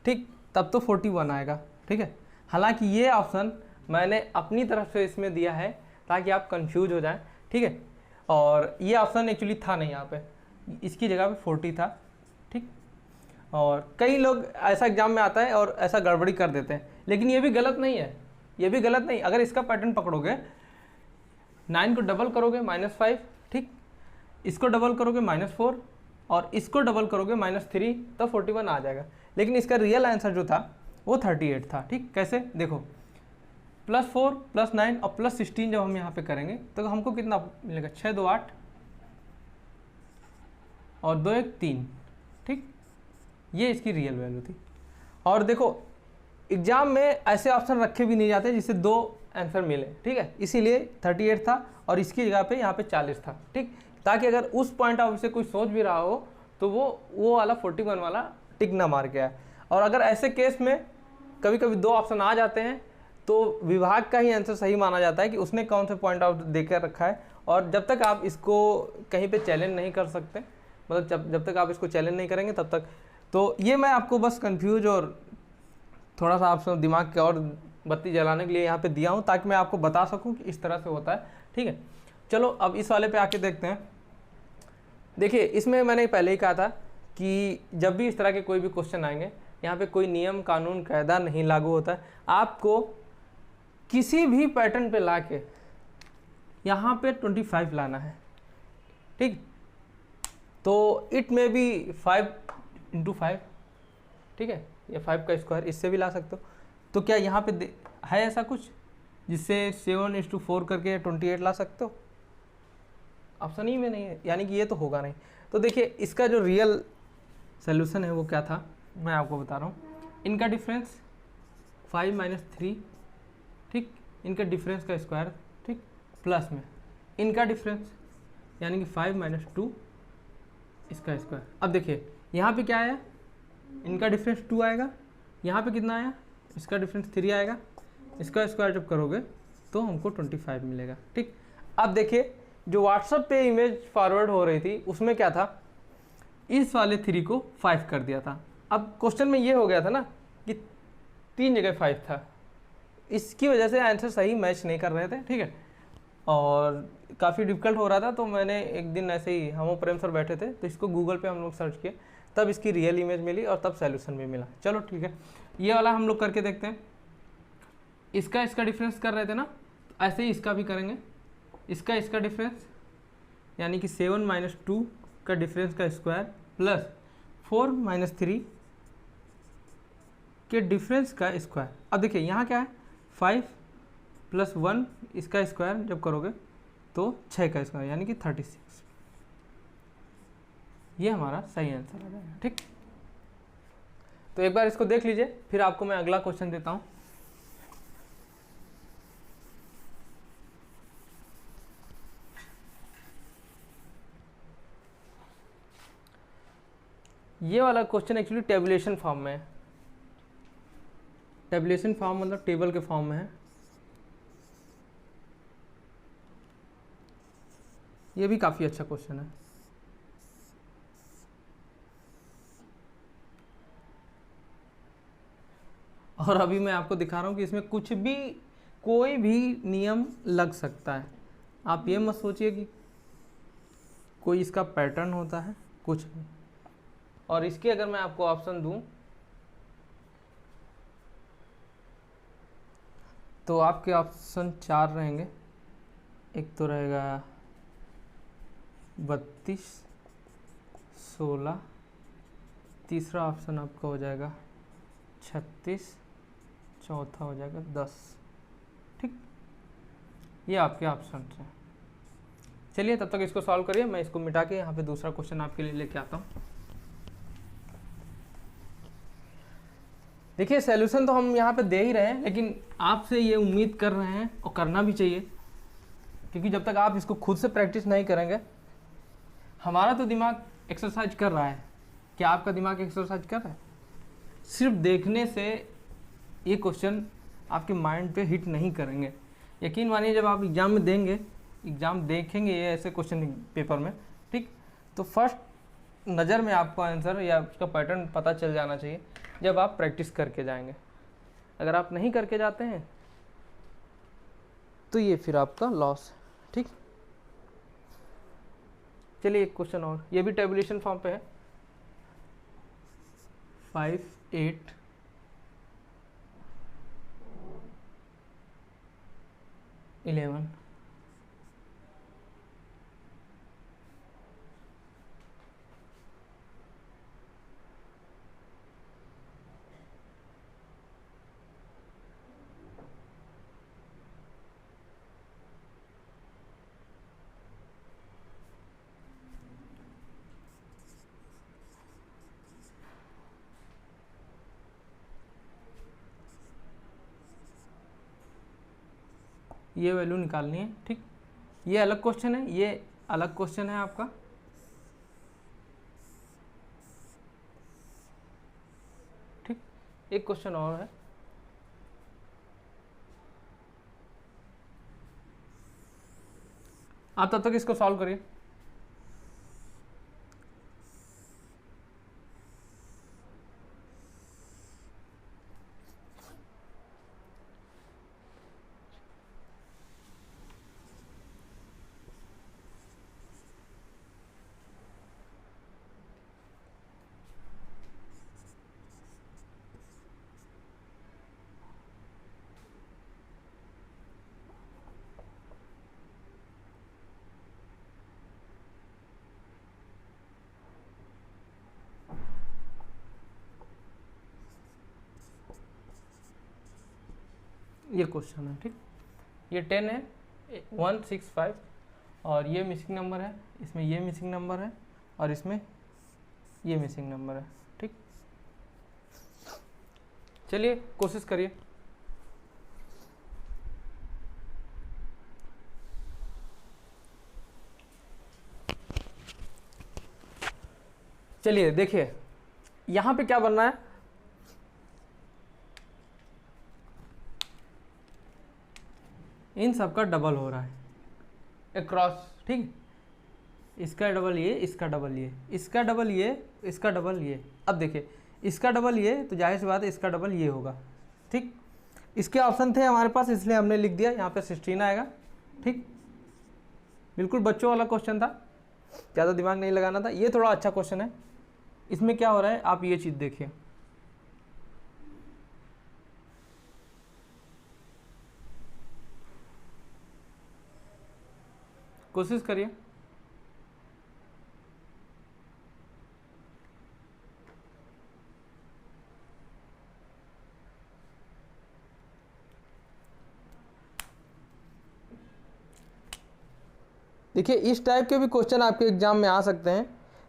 ठीक, तब तो 41 आएगा। ठीक है, हालांकि ये ऑप्शन मैंने अपनी तरफ से इसमें दिया है ताकि आप कंफ्यूज हो जाएं। ठीक है, और ये ऑप्शन एक्चुअली था नहीं यहाँ पे, इसकी जगह पे 40 था। ठीक, और कई लोग ऐसा एग्जाम में आता है और ऐसा गड़बड़ी कर देते हैं, लेकिन ये भी गलत नहीं है, ये भी गलत नहीं। अगर इसका पैटर्न पकड़ोगे, 9 को डबल करोगे -5, ठीक, इसको डबल करोगे -4 और इसको डबल करोगे -3, तो 41 आ जाएगा। लेकिन इसका रियल आंसर जो था वो 38 था। ठीक, कैसे देखो, +4 +9 और +16 जब हम यहाँ पे करेंगे तो हमको कितना मिलेगा, 6 2 8 और 2 1 3। ठीक, ये इसकी रियल वैल्यू थी। और देखो एग्जाम में ऐसे ऑप्शन रखे भी नहीं जाते जिससे 2 आंसर मिले। ठीक है, इसीलिए 38 था और इसकी जगह पे यहाँ पे 40 था। ठीक, ताकि अगर उस पॉइंट ऑफ व्यू से कोई सोच भी रहा हो तो वो वाला 41 वाला टिक ना मार के आए। और अगर ऐसे केस में कभी कभी 2 ऑप्शन आ जाते हैं तो विभाग का ही आंसर सही माना जाता है कि उसने कौन से पॉइंट ऑफ देकर रखा है। और जब तक आप इसको कहीं पे चैलेंज नहीं कर सकते, मतलब जब तक आप इसको चैलेंज नहीं करेंगे तब तक, तो ये मैं आपको बस कंफ्यूज और थोड़ा सा आप दिमाग के और बत्ती जलाने के लिए यहाँ पे दिया हूँ, ताकि मैं आपको बता सकूँ कि इस तरह से होता है। ठीक है, चलो अब इस वाले पे आके देखते हैं। देखिए इसमें मैंने पहले ही कहा था कि जब भी इस तरह के कोई भी क्वेश्चन आएंगे, यहाँ पे कोई नियम कानून कायदा नहीं लागू होता है। आपको किसी भी पैटर्न पे लाके यहाँ पे 25 लाना है। ठीक, तो इट में भी 5 × 5, ठीक है, या 5 का स्क्वायर, इससे भी ला सकते हो। तो क्या यहाँ पे है ऐसा कुछ जिससे 7 × 4 करके 28 ला सकते हो? ऑप्शन ई में नहीं है, यानी कि ये तो होगा नहीं। तो देखिए इसका जो रियल सोल्यूशन है वो क्या था, मैं आपको बता रहा हूँ। इनका डिफरेंस 5 माइनस 3, ठीक, इनका डिफरेंस का स्क्वायर, ठीक, प्लस में इनका डिफरेंस यानी कि 5 माइनस 2 इसका स्क्वायर। अब देखिए यहाँ पे क्या आया, इनका डिफरेंस 2 आएगा, यहाँ पे कितना आया, इसका डिफरेंस 3 आएगा, इसका स्क्वायर जब करोगे तो हमको 25 मिलेगा, ठीक। अब देखिए जो व्हाट्सएप पे इमेज फॉरवर्ड हो रही थी उसमें क्या था, इस वाले 3 को 5 कर दिया था। अब क्वेश्चन में ये हो गया था ना कि 3 जगह 5 था, इसकी वजह से आंसर सही मैच नहीं कर रहे थे, ठीक है, और काफ़ी डिफिकल्ट हो रहा था। तो मैंने एक दिन ऐसे ही, हम प्रेम सर बैठे थे तो इसको गूगल पे हम लोग सर्च किए, तब इसकी रियल इमेज मिली और तब सॉल्यूशन भी मिला। चलो ठीक है, ये वाला हम लोग करके देखते हैं। इसका डिफरेंस कर रहे थे ना, ऐसे ही इसका भी करेंगे। इसका डिफरेंस यानी कि 7 माइनस 2 का डिफरेंस का स्क्वायर प्लस 4 माइनस 3 के डिफरेंस का स्क्वायर। अब देखिए यहाँ क्या है, 5 प्लस 1 इसका स्क्वायर जब करोगे तो 6 का स्क्वायर यानी कि 36। ये हमारा सही आंसर आ जाएगा, ठीक। तो एक बार इसको देख लीजिए, फिर आपको मैं अगला क्वेश्चन देता हूँ। ये वाला क्वेश्चन एक्चुअली टेबुलेशन फॉर्म में है। टेबुलेशन फॉर्म मतलब टेबल के फॉर्म में है। ये भी काफ़ी अच्छा क्वेश्चन है। और अभी मैं आपको दिखा रहा हूँ कि इसमें कुछ भी, कोई भी नियम लग सकता है। आप ये मत सोचिए कि कोई इसका पैटर्न होता है, कुछ नहीं। और इसके अगर मैं आपको ऑप्शन दूं तो आपके ऑप्शन 4 रहेंगे। एक तो रहेगा 32, 16, तीसरा ऑप्शन आपका हो जाएगा 36, चौथा हो जाएगा 10, ठीक। ये आपके ऑप्शन हैं। चलिए तब तक इसको सॉल्व करिए, मैं इसको मिटा के यहाँ पे दूसरा क्वेश्चन आपके लिए लेके आता हूँ। देखिए सॉल्यूशन तो हम यहाँ पे दे ही रहे हैं, लेकिन आपसे ये उम्मीद कर रहे हैं और करना भी चाहिए, क्योंकि जब तक आप इसको खुद से प्रैक्टिस नहीं करेंगे, हमारा तो दिमाग एक्सरसाइज कर रहा है, क्या आपका दिमाग एक्सरसाइज कर रहा है? सिर्फ देखने से ये क्वेश्चन आपके माइंड पे हिट नहीं करेंगे। यकीन मानिए जब आप एग्ज़ाम में देंगे, एग्ज़ाम देखेंगे ये ऐसे क्वेश्चन पेपर में, ठीक, तो फर्स्ट नज़र में आपको आंसर या उसका पैटर्न पता चल जाना चाहिए जब आप प्रैक्टिस करके जाएंगे। अगर आप नहीं करके जाते हैं तो ये फिर आपका लॉस है, ठीक। चलिए एक क्वेश्चन और, ये भी टेबुलेशन फॉर्म पे है। 5, 8, 11, ये वैल्यू निकालनी है, ठीक। ये अलग क्वेश्चन है, ये अलग क्वेश्चन है आपका, ठीक। एक क्वेश्चन और है, आप तब तक इसको सॉल्व करिए। ये क्वेश्चन है, ठीक। ये 10 है, 1, 6, 5 और ये मिसिंग नंबर है, इसमें ये मिसिंग नंबर है, और इसमें ये मिसिंग नंबर है। ठीक, चलिए कोशिश करिए। चलिए देखिए यहां पे क्या बनना है, इन सब का डबल हो रहा है अक्रॉस। ठीक, इसका डबल ये, इसका डबल ये, इसका डबल ये, इसका डबल ये। अब देखिए इसका डबल ये, तो जाहिर सी बात है इसका डबल ये होगा। ठीक, इसके ऑप्शन थे हमारे पास, इसलिए हमने लिख दिया यहाँ पे 16 आएगा। ठीक, बिल्कुल बच्चों वाला क्वेश्चन था, ज़्यादा दिमाग नहीं लगाना था। ये थोड़ा अच्छा क्वेश्चन है। इसमें क्या हो रहा है आप ये चीज़ देखिए, कोशिश करिए। देखिए इस टाइप के भी क्वेश्चन आपके एग्जाम में आ सकते हैं,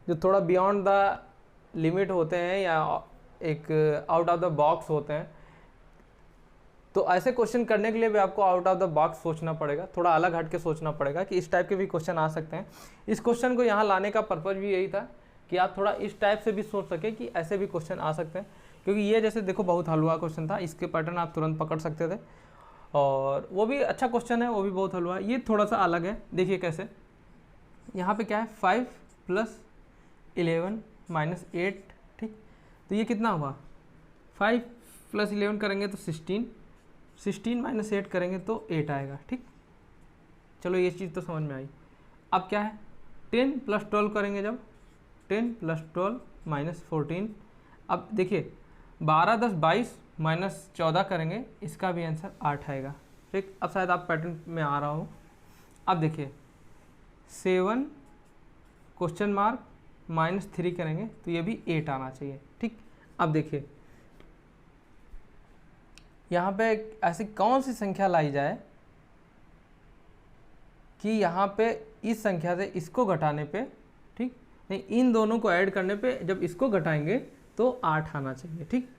जो थोड़ा बियॉन्ड द लिमिट होते हैं या एक आउट ऑफ द बॉक्स होते हैं। तो ऐसे क्वेश्चन करने के लिए भी आपको आउट ऑफ द बॉक्स सोचना पड़ेगा, थोड़ा अलग हट के सोचना पड़ेगा कि इस टाइप के भी क्वेश्चन आ सकते हैं। इस क्वेश्चन को यहाँ लाने का पर्पज़ भी यही था कि आप थोड़ा इस टाइप से भी सोच सके कि ऐसे भी क्वेश्चन आ सकते हैं। क्योंकि ये जैसे देखो बहुत हलवा क्वेश्चन था, इसके पैटर्न आप तुरंत पकड़ सकते थे, और वो भी अच्छा क्वेश्चन है, वो भी बहुत हलवा। ये थोड़ा सा अलग है, देखिए कैसे। यहाँ पे क्या है 5 + 11 - 8। ठीक, तो ये कितना हुआ, 5 + 11 करेंगे तो 16, 16 - 8 करेंगे तो 8 आएगा। ठीक, चलो ये चीज़ तो समझ में आई। अब क्या है 10 + 12 करेंगे, जब 10 + 12 - 14। अब देखिए 12 × 10 = 22 - 14 करेंगे, इसका भी आंसर 8 आएगा। ठीक, अब शायद आप पैटर्न में आ रहा हो। अब देखिए 7 -3 करेंगे तो ये भी 8 आना चाहिए। ठीक, अब देखिए यहाँ पे ऐसी कौन सी संख्या लाई जाए कि यहाँ पे इस संख्या से इसको घटाने पे, ठीक नहीं, इन दोनों को ऐड करने पे जब इसको घटाएंगे तो 8 आना चाहिए। ठीक,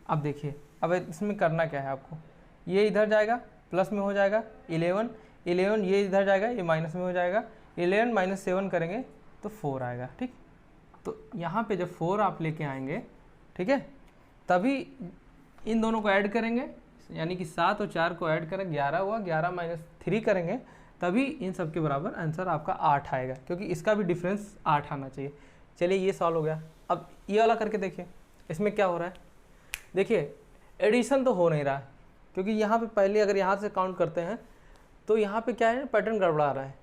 अब देखिए अब इसमें करना क्या है आपको, ये इधर जाएगा प्लस में हो जाएगा 11, ये इधर जाएगा, ये माइनस में हो जाएगा। 11 - 7 करेंगे तो 4 आएगा। ठीक, तो यहाँ पे जब 4 आप लेके आएंगे, ठीक है, तभी इन दोनों को ऐड करेंगे, यानी कि 7 और 4 को ऐड करें 11 हुआ, 11 - 3 करेंगे तभी इन सब के बराबर आंसर आपका 8 आएगा, क्योंकि इसका भी डिफरेंस 8 आना चाहिए। चलिए ये सॉल्व हो गया। अब ये वाला करके देखिए, इसमें क्या हो रहा है, देखिए एडिशन तो हो नहीं रहा है, क्योंकि यहाँ पे पहले अगर यहाँ से काउंट करते हैं तो यहाँ पे क्या है पैटर्न गड़बड़ा रहा है।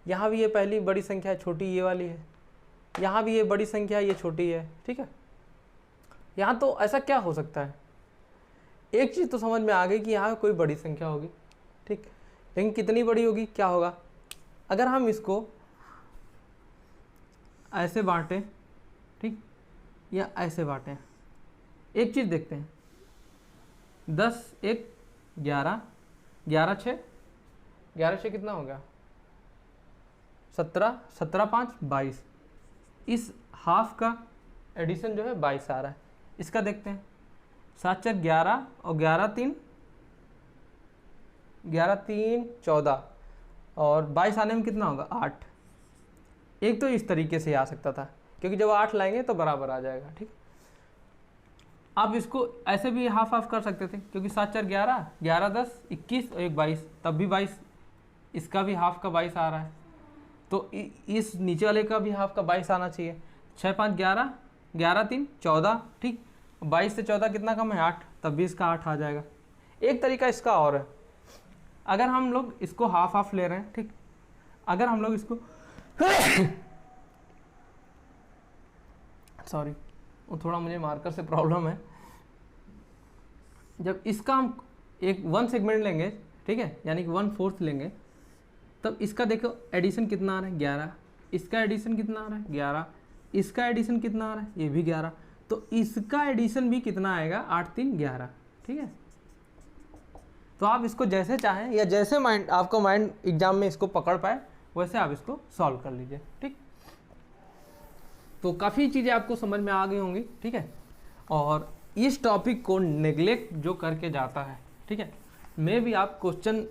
यहाँ भी ये पहली बड़ी संख्या छोटी ये वाली है, यहाँ भी ये बड़ी संख्या ये छोटी है। ठीक है, यहाँ तो ऐसा क्या हो सकता है, एक चीज़ तो समझ में आ गई कि यहाँ कोई बड़ी संख्या होगी। ठीक, लेकिन कितनी बड़ी होगी, क्या होगा, अगर हम इसको ऐसे बांटें, ठीक, या ऐसे बांटें, एक चीज़ देखते हैं, 10 × 1 = 11, 11 × 6 = 11 × 6 कितना हो गया 17, 17 × 5 = 22। इस हाफ का एडिशन जो है 22 आ रहा है। इसका देखते हैं, 7 × 4 = 11 और 11 × 3 = 14 और 22 आने में कितना होगा 8। एक तो इस तरीके से आ सकता था, क्योंकि जब 8 लाएंगे तो बराबर आ जाएगा। ठीक, आप इसको ऐसे भी हाफ हाफ कर सकते थे, क्योंकि 7 × 4 = 11, 11 × 10 = 21 और 1 22, तब भी 22, इसका भी हाफ का 22 आ रहा है, तो इस नीचे वाले का भी हाफ का 22 आना चाहिए। 6 × 5 = 11, 11 × 3 = 14। ठीक, 22 से 14 कितना कम है 8, तब भी इसका 8 आ जाएगा। एक तरीका इसका और है, अगर हम लोग इसको हाफ हाफ ले रहे हैं, ठीक, अगर हम लोग इसको सॉरी वो थोड़ा मुझे मार्कर से प्रॉब्लम है, जब इसका हम एक 1 सेगमेंट लेंगे, ठीक है, यानी कि 1/4 लेंगे, तब इसका देखो एडिशन कितना आ रहा है 11, इसका एडिशन कितना आ रहा है 11, इसका एडिशन कितना आ रहा है ये भी 11, तो इसका एडिशन भी कितना आएगा 8 × 3 = 11। ठीक है, तो आप इसको जैसे चाहें या जैसे माइंड आपको माइंड एग्जाम में इसको पकड़ पाए वैसे आप इसको सॉल्व कर लीजिए। ठीक, तो काफ़ी चीज़ें आपको समझ में आ गई होंगी। ठीक है, और इस टॉपिक को नेग्लेक्ट जो करके जाता है, ठीक है, मैं भी आप क्वेश्चन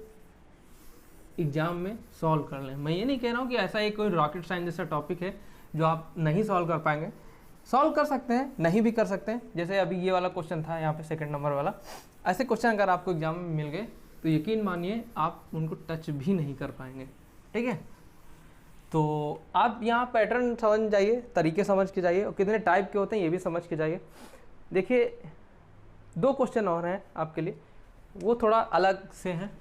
एग्जाम में सॉल्व कर लें। मैं ये नहीं कह रहा हूँ कि ऐसा एक कोई रॉकेट साइंस जैसा टॉपिक है जो आप नहीं सॉल्व कर पाएंगे, सॉल्व कर सकते हैं, नहीं भी कर सकते हैं। जैसे अभी ये वाला क्वेश्चन था यहाँ पे सेकंड नंबर वाला, ऐसे क्वेश्चन अगर आपको एग्जाम में मिल गए तो यकीन मानिए आप उनको टच भी नहीं कर पाएंगे। ठीक है, तो आप यहाँ पैटर्न समझ जाइए, तरीके समझ के जाइए, और कितने टाइप के होते हैं ये भी समझ के जाइए। देखिए 2 क्वेश्चन और हैं आपके लिए, वो थोड़ा अलग से हैं,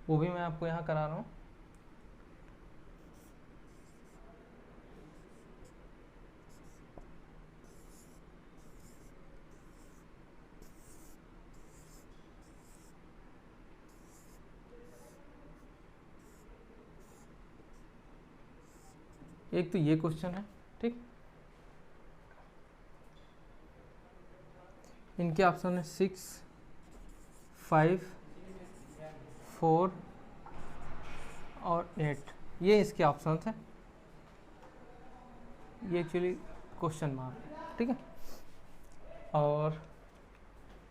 वो भी मैं आपको यहाँ करा रहा हूँ। एक तो ये क्वेश्चन है, ठीक, इनके ऑप्शन है 6, 5, 4 और 8, ये इसके ऑप्शन हैं। ये एक्चुअली क्वेश्चन मार्क है। ठीक है, और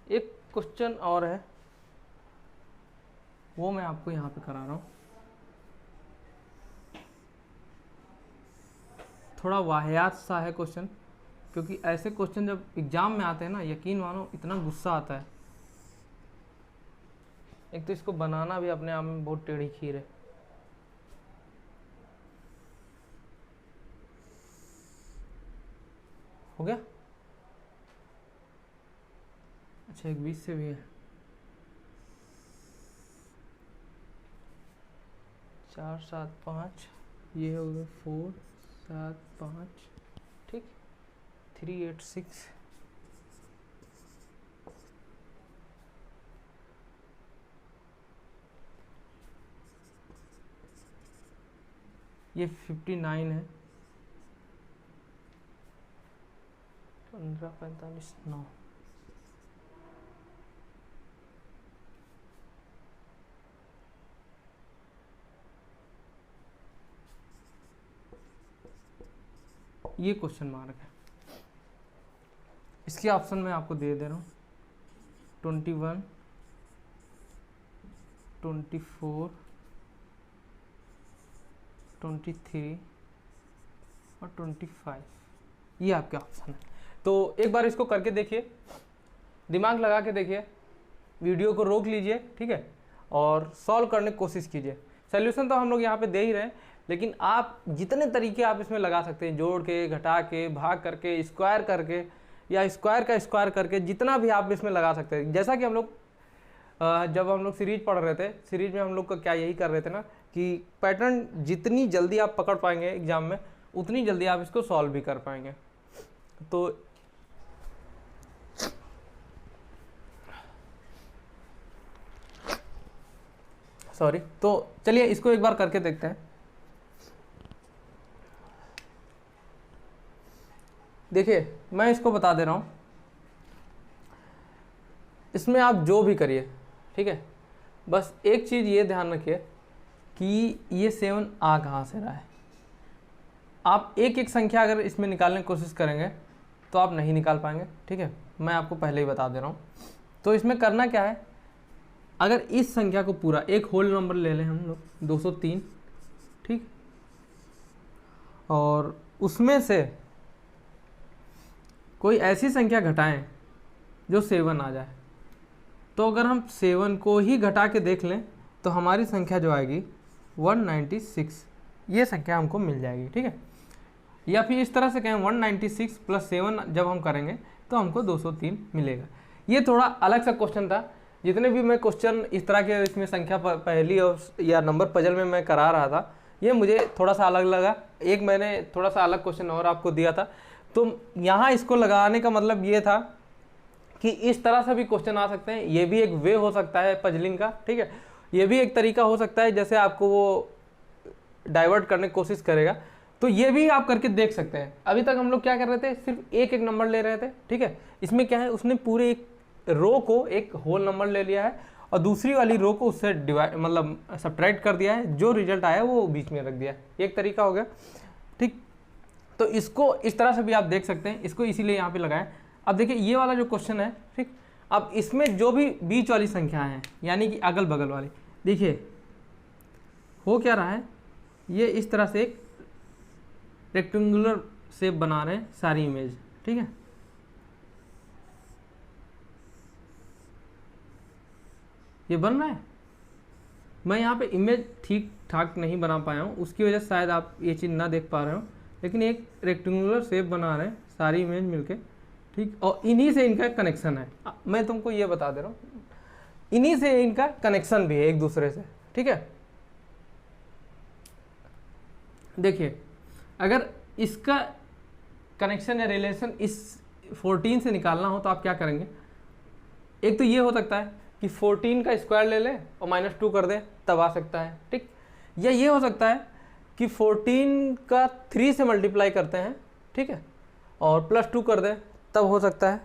एक क्वेश्चन और है, वो मैं आपको यहाँ पे करा रहा हूँ। थोड़ा वाहियात सा है क्वेश्चन, क्योंकि ऐसे क्वेश्चन जब एग्जाम में आते हैं ना, यकीन मानो इतना गुस्सा आता है। एक तो इसको बनाना भी अपने आप में बहुत टेढ़ी खीर है। हो गया? अच्छा, एक 20 से भी है। 4, 7, 5, ये हो गया 4, 7, 5, ठीक, 3, 8, 6, ये 59 है, 15, 45, 9, ये क्वेश्चन मार्क है। इसके ऑप्शन मैं आपको दे रहा हूँ 21, 24, 23 और 25, ये आपके ऑप्शन है। तो एक बार इसको करके देखिए, दिमाग लगा के देखिए, वीडियो को रोक लीजिए, ठीक है, और सॉल्व करने की कोशिश कीजिए। सॉल्यूशन तो हम लोग यहाँ पे दे ही रहे हैं, लेकिन आप जितने तरीके आप इसमें लगा सकते हैं, जोड़ के, घटा के, भाग करके, स्क्वायर करके, या स्क्वायर का स्क्वायर करके, जितना भी आप इसमें लगा सकते हैं। जैसा कि हम लोग जब हम लोग सीरीज पढ़ रहे थे, सीरीज में हम लोग का क्या यही कर रहे थे ना, कि पैटर्न जितनी जल्दी आप पकड़ पाएंगे एग्जाम में, उतनी जल्दी आप इसको सॉल्व भी कर पाएंगे। तो सॉरी, तो चलिए इसको एक बार करके देखते हैं। देखिए मैं इसको बता दे रहा हूँ, इसमें आप जो भी करिए, ठीक है, बस एक चीज़ ये ध्यान रखिए कि ये 7 आ कहाँ से रहा है। आप एक एक संख्या अगर इसमें निकालने की कोशिश करेंगे तो आप नहीं निकाल पाएंगे। ठीक है, मैं आपको पहले ही बता दे रहा हूँ। तो इसमें करना क्या है, अगर इस संख्या को पूरा एक होल नंबर ले लें हम लोग 203, ठीक, और उसमें से कोई ऐसी संख्या घटाएं जो 7 आ जाए, तो अगर हम 7 को ही घटा के देख लें तो हमारी संख्या जो आएगी 196, ये संख्या हमको मिल जाएगी। ठीक है, या फिर इस तरह से कहें 196 + 7 जब हम करेंगे तो हमको 203 मिलेगा। ये थोड़ा अलग सा क्वेश्चन था। जितने भी मैं क्वेश्चन इस तरह के इसमें संख्या पहली और या नंबर पजल में मैं करा रहा था, ये मुझे थोड़ा सा अलग लगा। एक मैंने थोड़ा सा अलग क्वेश्चन और आपको दिया था, तो यहाँ इसको लगाने का मतलब ये था कि इस तरह से भी क्वेश्चन आ सकते हैं। ये भी एक वे हो सकता है पजलिंग का, ठीक है, ये भी एक तरीका हो सकता है जैसे आपको वो डाइवर्ट करने की कोशिश करेगा, तो ये भी आप करके देख सकते हैं। अभी तक हम लोग क्या कर रहे थे, सिर्फ एक एक नंबर ले रहे थे। ठीक है, इसमें क्या है, उसने पूरे एक रो को एक होल नंबर ले लिया है और दूसरी वाली रो को उससे डिवाइड मतलब सब्ट्रैक्ट कर दिया है, जो रिजल्ट आया वो बीच में रख दिया है। एक तरीका हो गया, ठीक। तो इसको इस तरह से भी आप देख सकते हैं, इसको इसीलिए यहाँ पे लगाया। अब देखिए ये वाला जो क्वेश्चन है, ठीक, अब इसमें जो भी बीच वाली संख्याएं हैं यानी कि अगल बगल वाली, देखिए हो क्या रहा है, ये इस तरह से एक रेक्टेंगुलर शेप बना रहे हैं सारी इमेज, ठीक है। ये बन रहा है, मैं यहाँ पे इमेज ठीक ठाक नहीं बना पाया हूँ, उसकी वजह से शायद आप ये चीज़ ना देख पा रहे हो, लेकिन एक रेक्टेंगुलर शेप बना रहे हैं सारी इमेज मिलके, ठीक। और इन्हीं से इनका कनेक्शन है, मैं तुमको ये बता दे रहा हूँ, इन्हीं से इनका कनेक्शन भी है एक दूसरे से, ठीक है। देखिए अगर इसका कनेक्शन या रिलेशन इस 14 से निकालना हो तो आप क्या करेंगे, एक तो ये हो सकता है कि 14 का स्क्वायर ले ले और -2 कर दे, तब आ सकता है, ठीक। या ये हो सकता है कि 14 का 3 से मल्टीप्लाई करते हैं, ठीक है, और +2 कर दे, तब हो सकता है।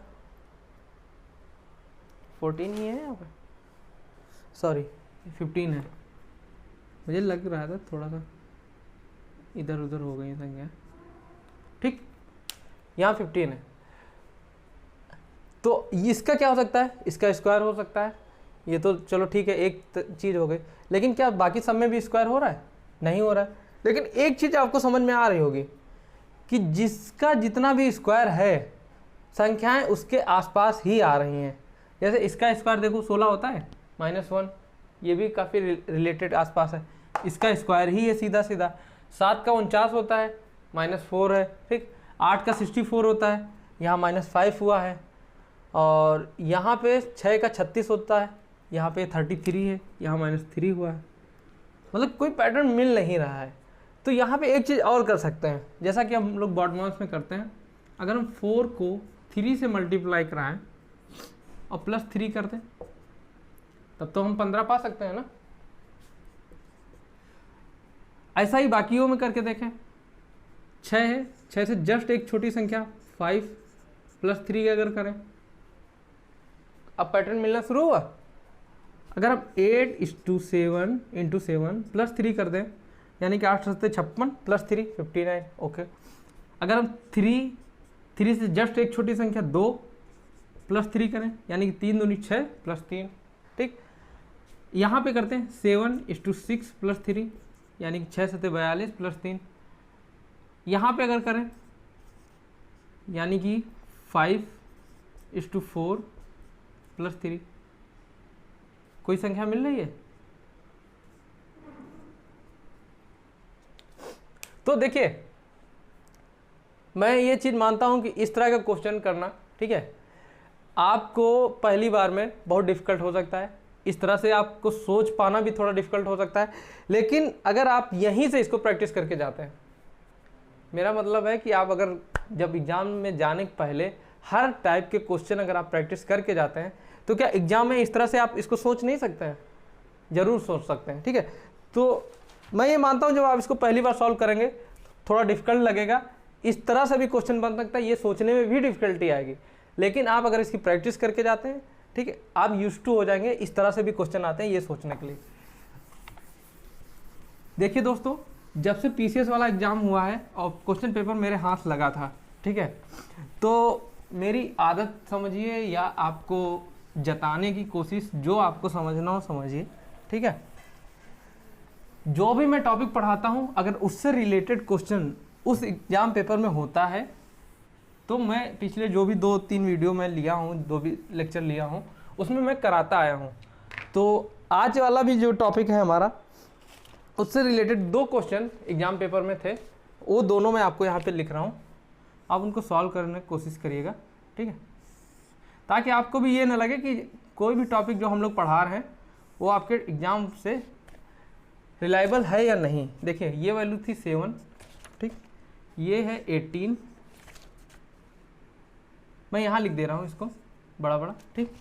14 ही है यहाँ पे, सॉरी 15 है, मुझे लग रहा था थोड़ा सा इधर उधर हो गई संख्या, ठीक। यहाँ 15 है, तो इसका क्या हो सकता है, इसका स्क्वायर हो सकता है। ये तो चलो ठीक है, एक चीज़ हो गई, लेकिन क्या बाकी सब में भी स्क्वायर हो रहा है? नहीं हो रहा है। लेकिन एक चीज़ आपको समझ में आ रही होगी कि जिसका जितना भी स्क्वायर है, संख्याएं उसके आसपास ही आ रही हैं। जैसे इसका स्क्वायर देखो 16 होता है, -1, ये भी काफ़ी रिलेटेड आसपास है, इसका स्क्वायर ही है सीधा सीधा। 7 का 49 होता है, -4 है, ठीक। 8 का 64 होता है, यहाँ -5 हुआ है। और यहाँ पे 6 का 36 होता है, यहाँ पे 33 है, यहाँ -3 हुआ है। मतलब कोई पैटर्न मिल नहीं रहा है। तो यहाँ पे एक चीज़ और कर सकते हैं, जैसा कि हम लोग BODMAS में करते हैं। अगर हम 4 को 3 से मल्टीप्लाई कराएं और +3 कर दें, तब तो हम 15 पा सकते हैं ना। ऐसा ही बाकियों में करके देखें। 6 है, 6 से जस्ट एक छोटी संख्या 5 +3 अगर करें, अब पैटर्न मिलना शुरू हुआ। अगर हम 8:7 × 7 +3 कर दें, यानी कि 8 7 56 +3 59, ओके। अगर हम 3 से जस्ट एक छोटी संख्या 2 +3 करें, यानी कि 3 दूनी 6 +3, ठीक। यहाँ पे करते हैं 7:6 +3, यानी कि 6 7 42 +3। यहाँ पे अगर करें, यानी कि 5:4 +3, कोई संख्या मिल रही है? तो देखिए मैं ये चीज़ मानता हूं कि इस तरह का क्वेश्चन करना, ठीक है, आपको पहली बार में बहुत डिफ़िकल्ट हो सकता है। इस तरह से आपको सोच पाना भी थोड़ा डिफ़िकल्ट हो सकता है, लेकिन अगर आप यहीं से इसको प्रैक्टिस करके जाते हैं, मेरा मतलब है कि आप अगर जब एग्ज़ाम में जाने के पहले हर टाइप के क्वेश्चन अगर आप प्रैक्टिस करके जाते हैं, तो क्या एग्ज़ाम में इस तरह से आप इसको सोच नहीं सकते हैं? ज़रूर सोच सकते हैं, ठीक है। तो मैं ये मानता हूँ जब आप इसको पहली बार सॉल्व करेंगे थोड़ा डिफ़िकल्ट लगेगा, इस तरह से भी क्वेश्चन बन सकता है, ये सोचने में भी डिफ़िकल्टी आएगी। लेकिन आप अगर इसकी प्रैक्टिस करके जाते हैं, ठीक है, आप यूज्ड टू हो जाएंगे। इस तरह से भी क्वेश्चन आते हैं ये सोचने के लिए। देखिए दोस्तों, जब से PCS वाला एग्ज़ाम हुआ है और क्वेश्चन पेपर मेरे हाथ लगा था, ठीक है, तो मेरी आदत समझिए या आपको जताने की कोशिश, जो आपको समझना हो समझिए, ठीक है। जो भी मैं टॉपिक पढ़ाता हूँ, अगर उससे रिलेटेड क्वेश्चन उस एग्ज़ाम पेपर में होता है, तो मैं पिछले जो भी 2-3 वीडियो मैं लिया हूँ, जो भी लेक्चर लिया हूँ, उसमें मैं कराता आया हूँ। तो आज वाला भी जो टॉपिक है हमारा, उससे रिलेटेड 2 क्वेश्चन एग्ज़ाम पेपर में थे, वो दोनों मैं आपको यहाँ पे लिख रहा हूँ। आप उनको सॉल्व करने की कोशिश करिएगा, ठीक है, ताकि आपको भी ये ना लगे कि कोई भी टॉपिक जो हम लोग पढ़ा रहे हैं वो आपके एग्ज़ाम से रिलायबल है या नहीं। देखिए ये वैल्यू थी 7, ठीक, ये है 18, मैं यहाँ लिख दे रहा हूँ इसको बड़ा बड़ा, ठीक,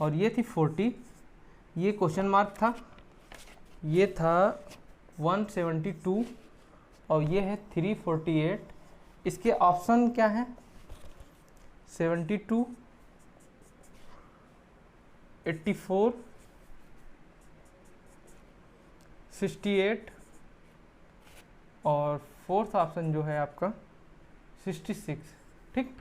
और ये थी 40, ये क्वेश्चन मार्क था, ये था 172 और ये है 348। इसके ऑप्शन क्या है? 72, 84 68 और फोर्थ ऑप्शन जो है आपका 66। ठीक,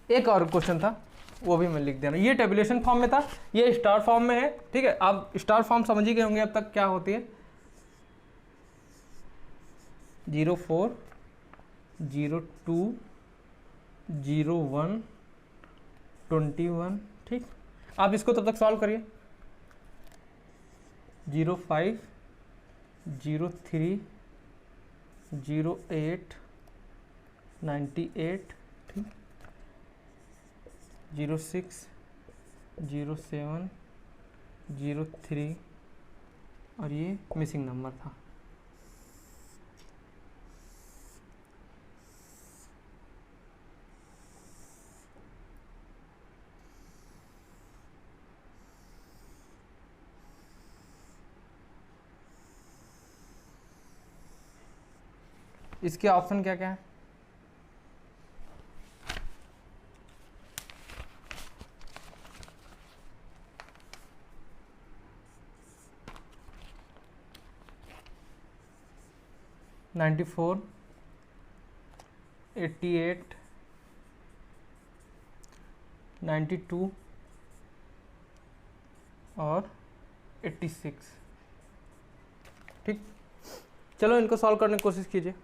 एक और क्वेश्चन था वो भी मैं लिख देना। ये टेबुलेशन फॉर्म में था, ये स्टार फॉर्म में है। ठीक है, आप स्टार फॉर्म समझ ही गए होंगे अब तक क्या होती है। 04 02 01 21। ठीक, आप इसको तब तक सॉल्व करिए। 05 03 08 98। ठीक, 06 07 03 और ये मिसिंग नंबर था। इसके ऑप्शन क्या क्या है? नाइन्टी 88 92 और 86। ठीक, चलो इनको सॉल्व करने की कोशिश कीजिए।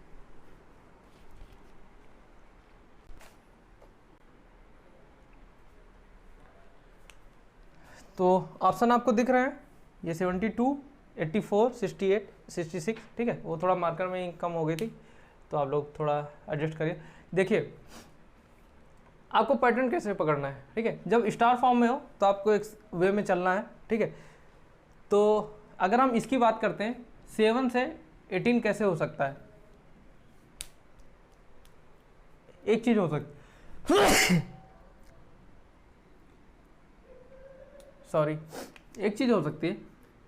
तो ऑप्शन आपको दिख रहे हैं, ये 72 84 68 66। ठीक है, वो थोड़ा मार्कर में कम हो गई थी तो आप लोग थोड़ा एडजस्ट करिए। देखिए आपको पैटर्न कैसे पकड़ना है। ठीक है, जब स्टार फॉर्म में हो तो आपको एक वे में चलना है। ठीक है, तो अगर हम इसकी बात करते हैं 7 से 18 कैसे हो सकता है, एक चीज हो सकती सॉरी एक चीज़ हो सकती है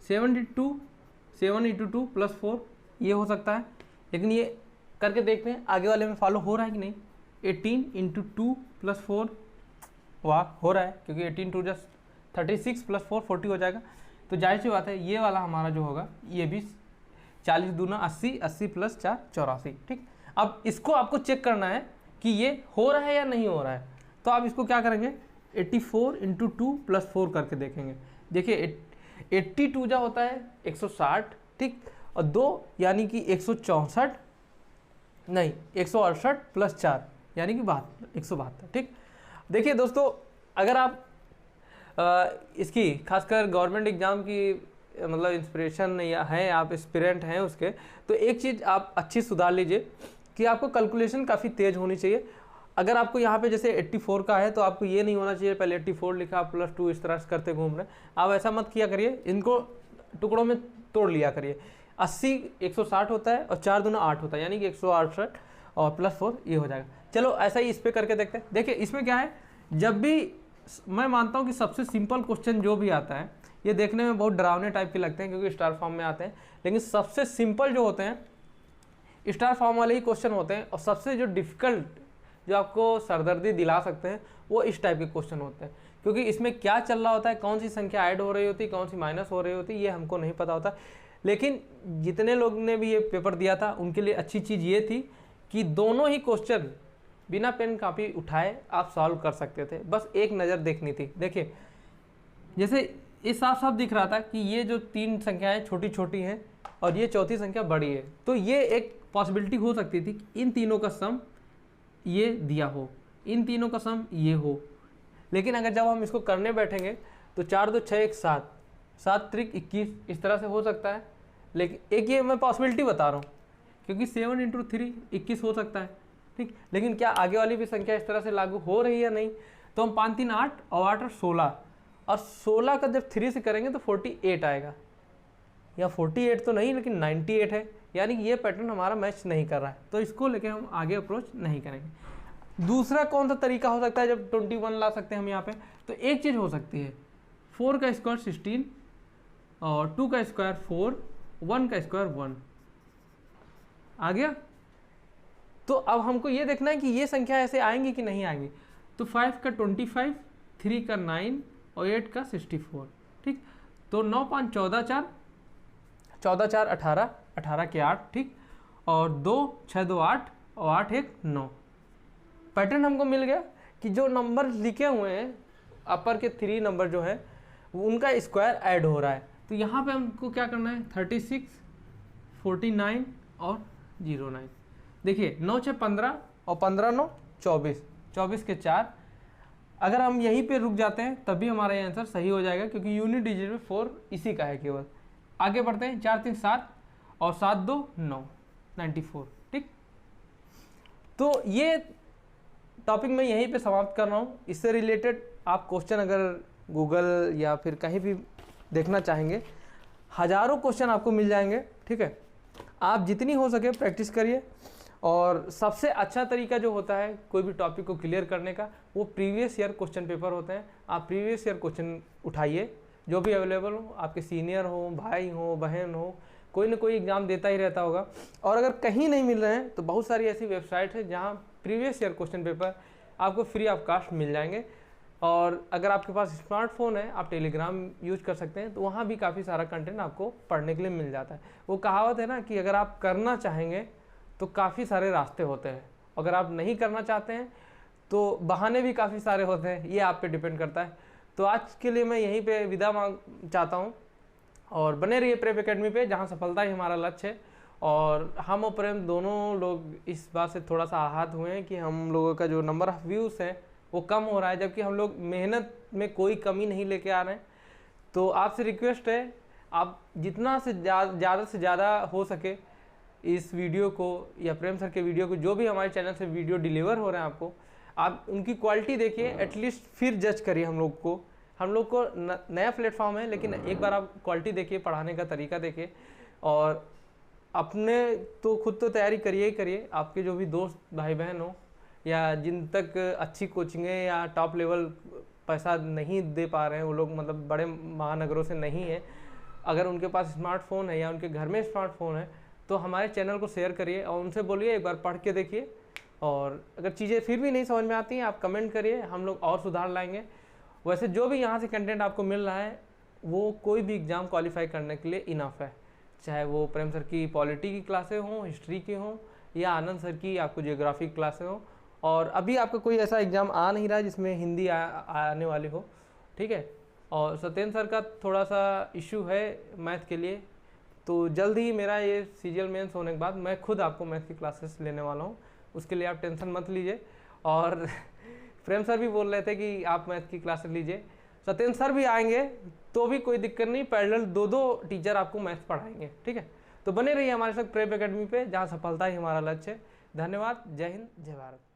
7 इंटू 2 प्लस 4, ये हो सकता है। लेकिन ये करके देखते हैं आगे वाले में फॉलो हो रहा है कि नहीं। 18 इंटू 2 प्लस 4, वाह हो रहा है, क्योंकि 18 टू जस्ट 36 प्लस 4 40 हो जाएगा। तो जाहिर सी बात है ये वाला हमारा जो होगा ये भी 40 दूना 80, 80 प्लस 4 84। ठीक, अब इसको आपको चेक करना है कि ये हो रहा है या नहीं हो रहा है। तो आप इसको क्या करेंगे, 84 इंटू 2 प्लस 4 करके देखेंगे। देखिए 82 जो होता है 160। ठीक, और 2 यानी कि 164 नहीं 168 प्लस 4 यानी कि 172। ठीक, देखिए दोस्तों अगर आप इसकी खासकर गवर्नमेंट एग्जाम की मतलब इंस्पिरेशन या हैं, आप एस्पिरेंट हैं उसके, तो एक चीज़ आप अच्छी सुधार लीजिए कि आपको कैलकुलेशन काफ़ी तेज़ होनी चाहिए। अगर आपको यहाँ पे जैसे 84 का है तो आपको ये नहीं होना चाहिए पहले 84 लिखा प्लस 2 इस तरह से करते घूम रहे। आप ऐसा मत किया करिए, इनको टुकड़ों में तोड़ लिया करिए। 80 160 होता है और 4 दूना 8 होता है, यानी कि 168 और प्लस 4 ये हो जाएगा। चलो ऐसा ही इस पर करके देखते हैं। देखिए इसमें क्या है, जब भी मैं मानता हूँ कि सबसे सिंपल क्वेश्चन जो भी आता है ये देखने में बहुत डरावने टाइप के लगते हैं क्योंकि स्टार फॉर्म में आते हैं, लेकिन सबसे सिंपल जो होते हैं स्टार फॉर्म वाले ही क्वेश्चन होते हैं। और सबसे जो डिफिकल्ट जो आपको सरदर्दी दिला सकते हैं वो इस टाइप के क्वेश्चन होते हैं, क्योंकि इसमें क्या चल रहा होता है, कौन सी संख्या ऐड हो रही होती है, कौन सी माइनस हो रही होती है, ये हमको नहीं पता होता। लेकिन जितने लोग ने भी ये पेपर दिया था उनके लिए अच्छी चीज़ ये थी कि दोनों ही क्वेश्चन बिना पेन कापी उठाए आप सॉल्व कर सकते थे, बस एक नज़र देखनी थी। देखिए जैसे ये साफ साफ दिख रहा था कि ये जो 3 संख्याएँ छोटी छोटी हैं और ये चौथी संख्या बड़ी है, तो ये एक पॉसिबिलिटी हो सकती थी कि इन तीनों का सम ये दिया हो, इन तीनों का सम ये हो। लेकिन अगर जब हम इसको करने बैठेंगे तो 4 2 6 1 7 7 त्रिक 21 इस तरह से हो सकता है। लेकिन एक ये मैं पॉसिबिलिटी बता रहा हूँ क्योंकि 7 इंटू 3 21 हो सकता है। ठीक, लेकिन क्या आगे वाली भी संख्या इस तरह से लागू हो रही है या नहीं। तो हम 5 3 8 और 8 और 16, और 16 का जब 3 से करेंगे तो 48 आएगा, या 48 तो नहीं लेकिन 98 है, यानी कि ये पैटर्न हमारा मैच नहीं कर रहा है, तो इसको लेके हम आगे अप्रोच नहीं करेंगे। दूसरा कौन सा तरीका हो सकता है जब 21 ला सकते हैं हम यहाँ पे, तो एक चीज़ हो सकती है 4 का स्क्वायर 16 और 2 का स्क्वायर 4, 1 का स्क्वायर 1 आ गया। तो अब हमको ये देखना है कि ये संख्या ऐसे आएंगी कि नहीं आएंगी। तो 5 का 25, 3 का 9 और 8 का 64। ठीक, तो 9 5 14 4 14 4 18, 18 के 8, ठीक, और 2 6 2 8 और 8 1 9। पैटर्न हमको मिल गया कि जो नंबर लिखे हुए हैं अपर के 3 नंबर जो है उनका स्क्वायर ऐड हो रहा है। तो यहाँ पे हमको क्या करना है, 36, 49 और 09। देखिए 9 6 15 और 15 9 24, 24 के 4। अगर हम यहीं पे रुक जाते हैं तभी हमारा ये आंसर सही हो जाएगा, क्योंकि यूनिट डिजिट में 4 इसी का है केवल। आगे बढ़ते हैं, 4 3 7 और 7 2 9, 94, ठीक। तो ये टॉपिक मैं यहीं पे समाप्त कर रहा हूँ। इससे रिलेटेड आप क्वेश्चन अगर गूगल या फिर कहीं भी देखना चाहेंगे, हज़ारों क्वेश्चन आपको मिल जाएंगे, ठीक है। आप जितनी हो सके प्रैक्टिस करिए, और सबसे अच्छा तरीका जो होता है कोई भी टॉपिक को क्लियर करने का, वो प्रीवियस ईयर क्वेश्चन पेपर होते हैं। आप प्रीवियस ईयर क्वेश्चन उठाइए, जो भी अवेलेबल हो, आपके सीनियर हो, भाई हो, बहन हो, कोई ना कोई एग्ज़ाम देता ही रहता होगा। और अगर कहीं नहीं मिल रहे हैं तो बहुत सारी ऐसी वेबसाइट है जहाँ प्रीवियस ईयर क्वेश्चन पेपर आपको फ्री ऑफ कास्ट मिल जाएंगे। और अगर आपके पास स्मार्टफोन है, आप टेलीग्राम यूज कर सकते हैं, तो वहाँ भी काफ़ी सारा कंटेंट आपको पढ़ने के लिए मिल जाता है। वो कहावत है ना कि अगर आप करना चाहेंगे तो काफ़ी सारे रास्ते होते हैं, अगर आप नहीं करना चाहते हैं तो बहाने भी काफ़ी सारे होते हैं, ये आप पे डिपेंड करता है। तो आज के लिए मैं यहीं पे विदा मांग चाहता हूँ, और बने रहिए प्रेप एकेडमी पे, जहाँ सफलता ही हमारा लक्ष्य है। और हम और प्रेम दोनों लोग इस बात से थोड़ा सा आहत हुए हैं कि हम लोगों का जो नंबर ऑफ़ व्यूज़ है वो कम हो रहा है, जबकि हम लोग मेहनत में कोई कमी नहीं लेके आ रहे हैं। तो आपसे रिक्वेस्ट है, आप जितना से ज़्यादा हो सके इस वीडियो को या प्रेम सर के वीडियो को, जो भी हमारे चैनल से वीडियो डिलीवर हो रहे हैं आपको, आप उनकी क्वालिटी देखिए एटलीस्ट, फिर जज करिए हम लोग को। हम लोग को नया प्लेटफॉर्म है, लेकिन एक बार आप क्वालिटी देखिए, पढ़ाने का तरीका देखिए, और अपने तो खुद तो तैयारी करिए ही करिए। आपके जो भी दोस्त भाई बहन हो, या जिन तक अच्छी कोचिंगें या टॉप लेवल पैसा नहीं दे पा रहे हैं, वो लोग मतलब बड़े महानगरों से नहीं है, अगर उनके पास स्मार्टफोन है या उनके घर में स्मार्टफोन है, तो हमारे चैनल को शेयर करिए और उनसे बोलिए एक बार पढ़ के देखिए। और अगर चीज़ें फिर भी नहीं समझ में आती हैं, आप कमेंट करिए, हम लोग और सुधार लाएंगे। वैसे जो भी यहाँ से कंटेंट आपको मिल रहा है वो कोई भी एग्ज़ाम क्वालिफाई करने के लिए इनफ है, चाहे वो प्रेम सर की पॉलिटी की क्लासें हों, हिस्ट्री की हों, या आनंद सर की आपको जियोग्राफी की क्लासें हों। और अभी आपका कोई ऐसा एग्ज़ाम आ नहीं रहा है जिसमें हिंदी आने वाली हो, ठीक है। और सत्येंद्र सर का थोड़ा सा इशू है मैथ के लिए, तो जल्द ही मेरा ये सीजीएल मेंस होने के बाद मैं खुद आपको मैथ की क्लासेस लेने वाला हूँ, उसके लिए आप टेंशन मत लीजिए। और प्रेम सर भी बोल रहे थे कि आप मैथ की क्लासेस लीजिए, सत्येंद्र सर भी आएंगे तो भी कोई दिक्कत नहीं, पैरेलल 2 टीचर आपको मैथ पढ़ाएंगे, ठीक है। तो बने रहिए हमारे साथ प्रेप एकेडमी पे, जहाँ सफलता ही हमारा लक्ष्य है। धन्यवाद, जय हिंद, जय भारत।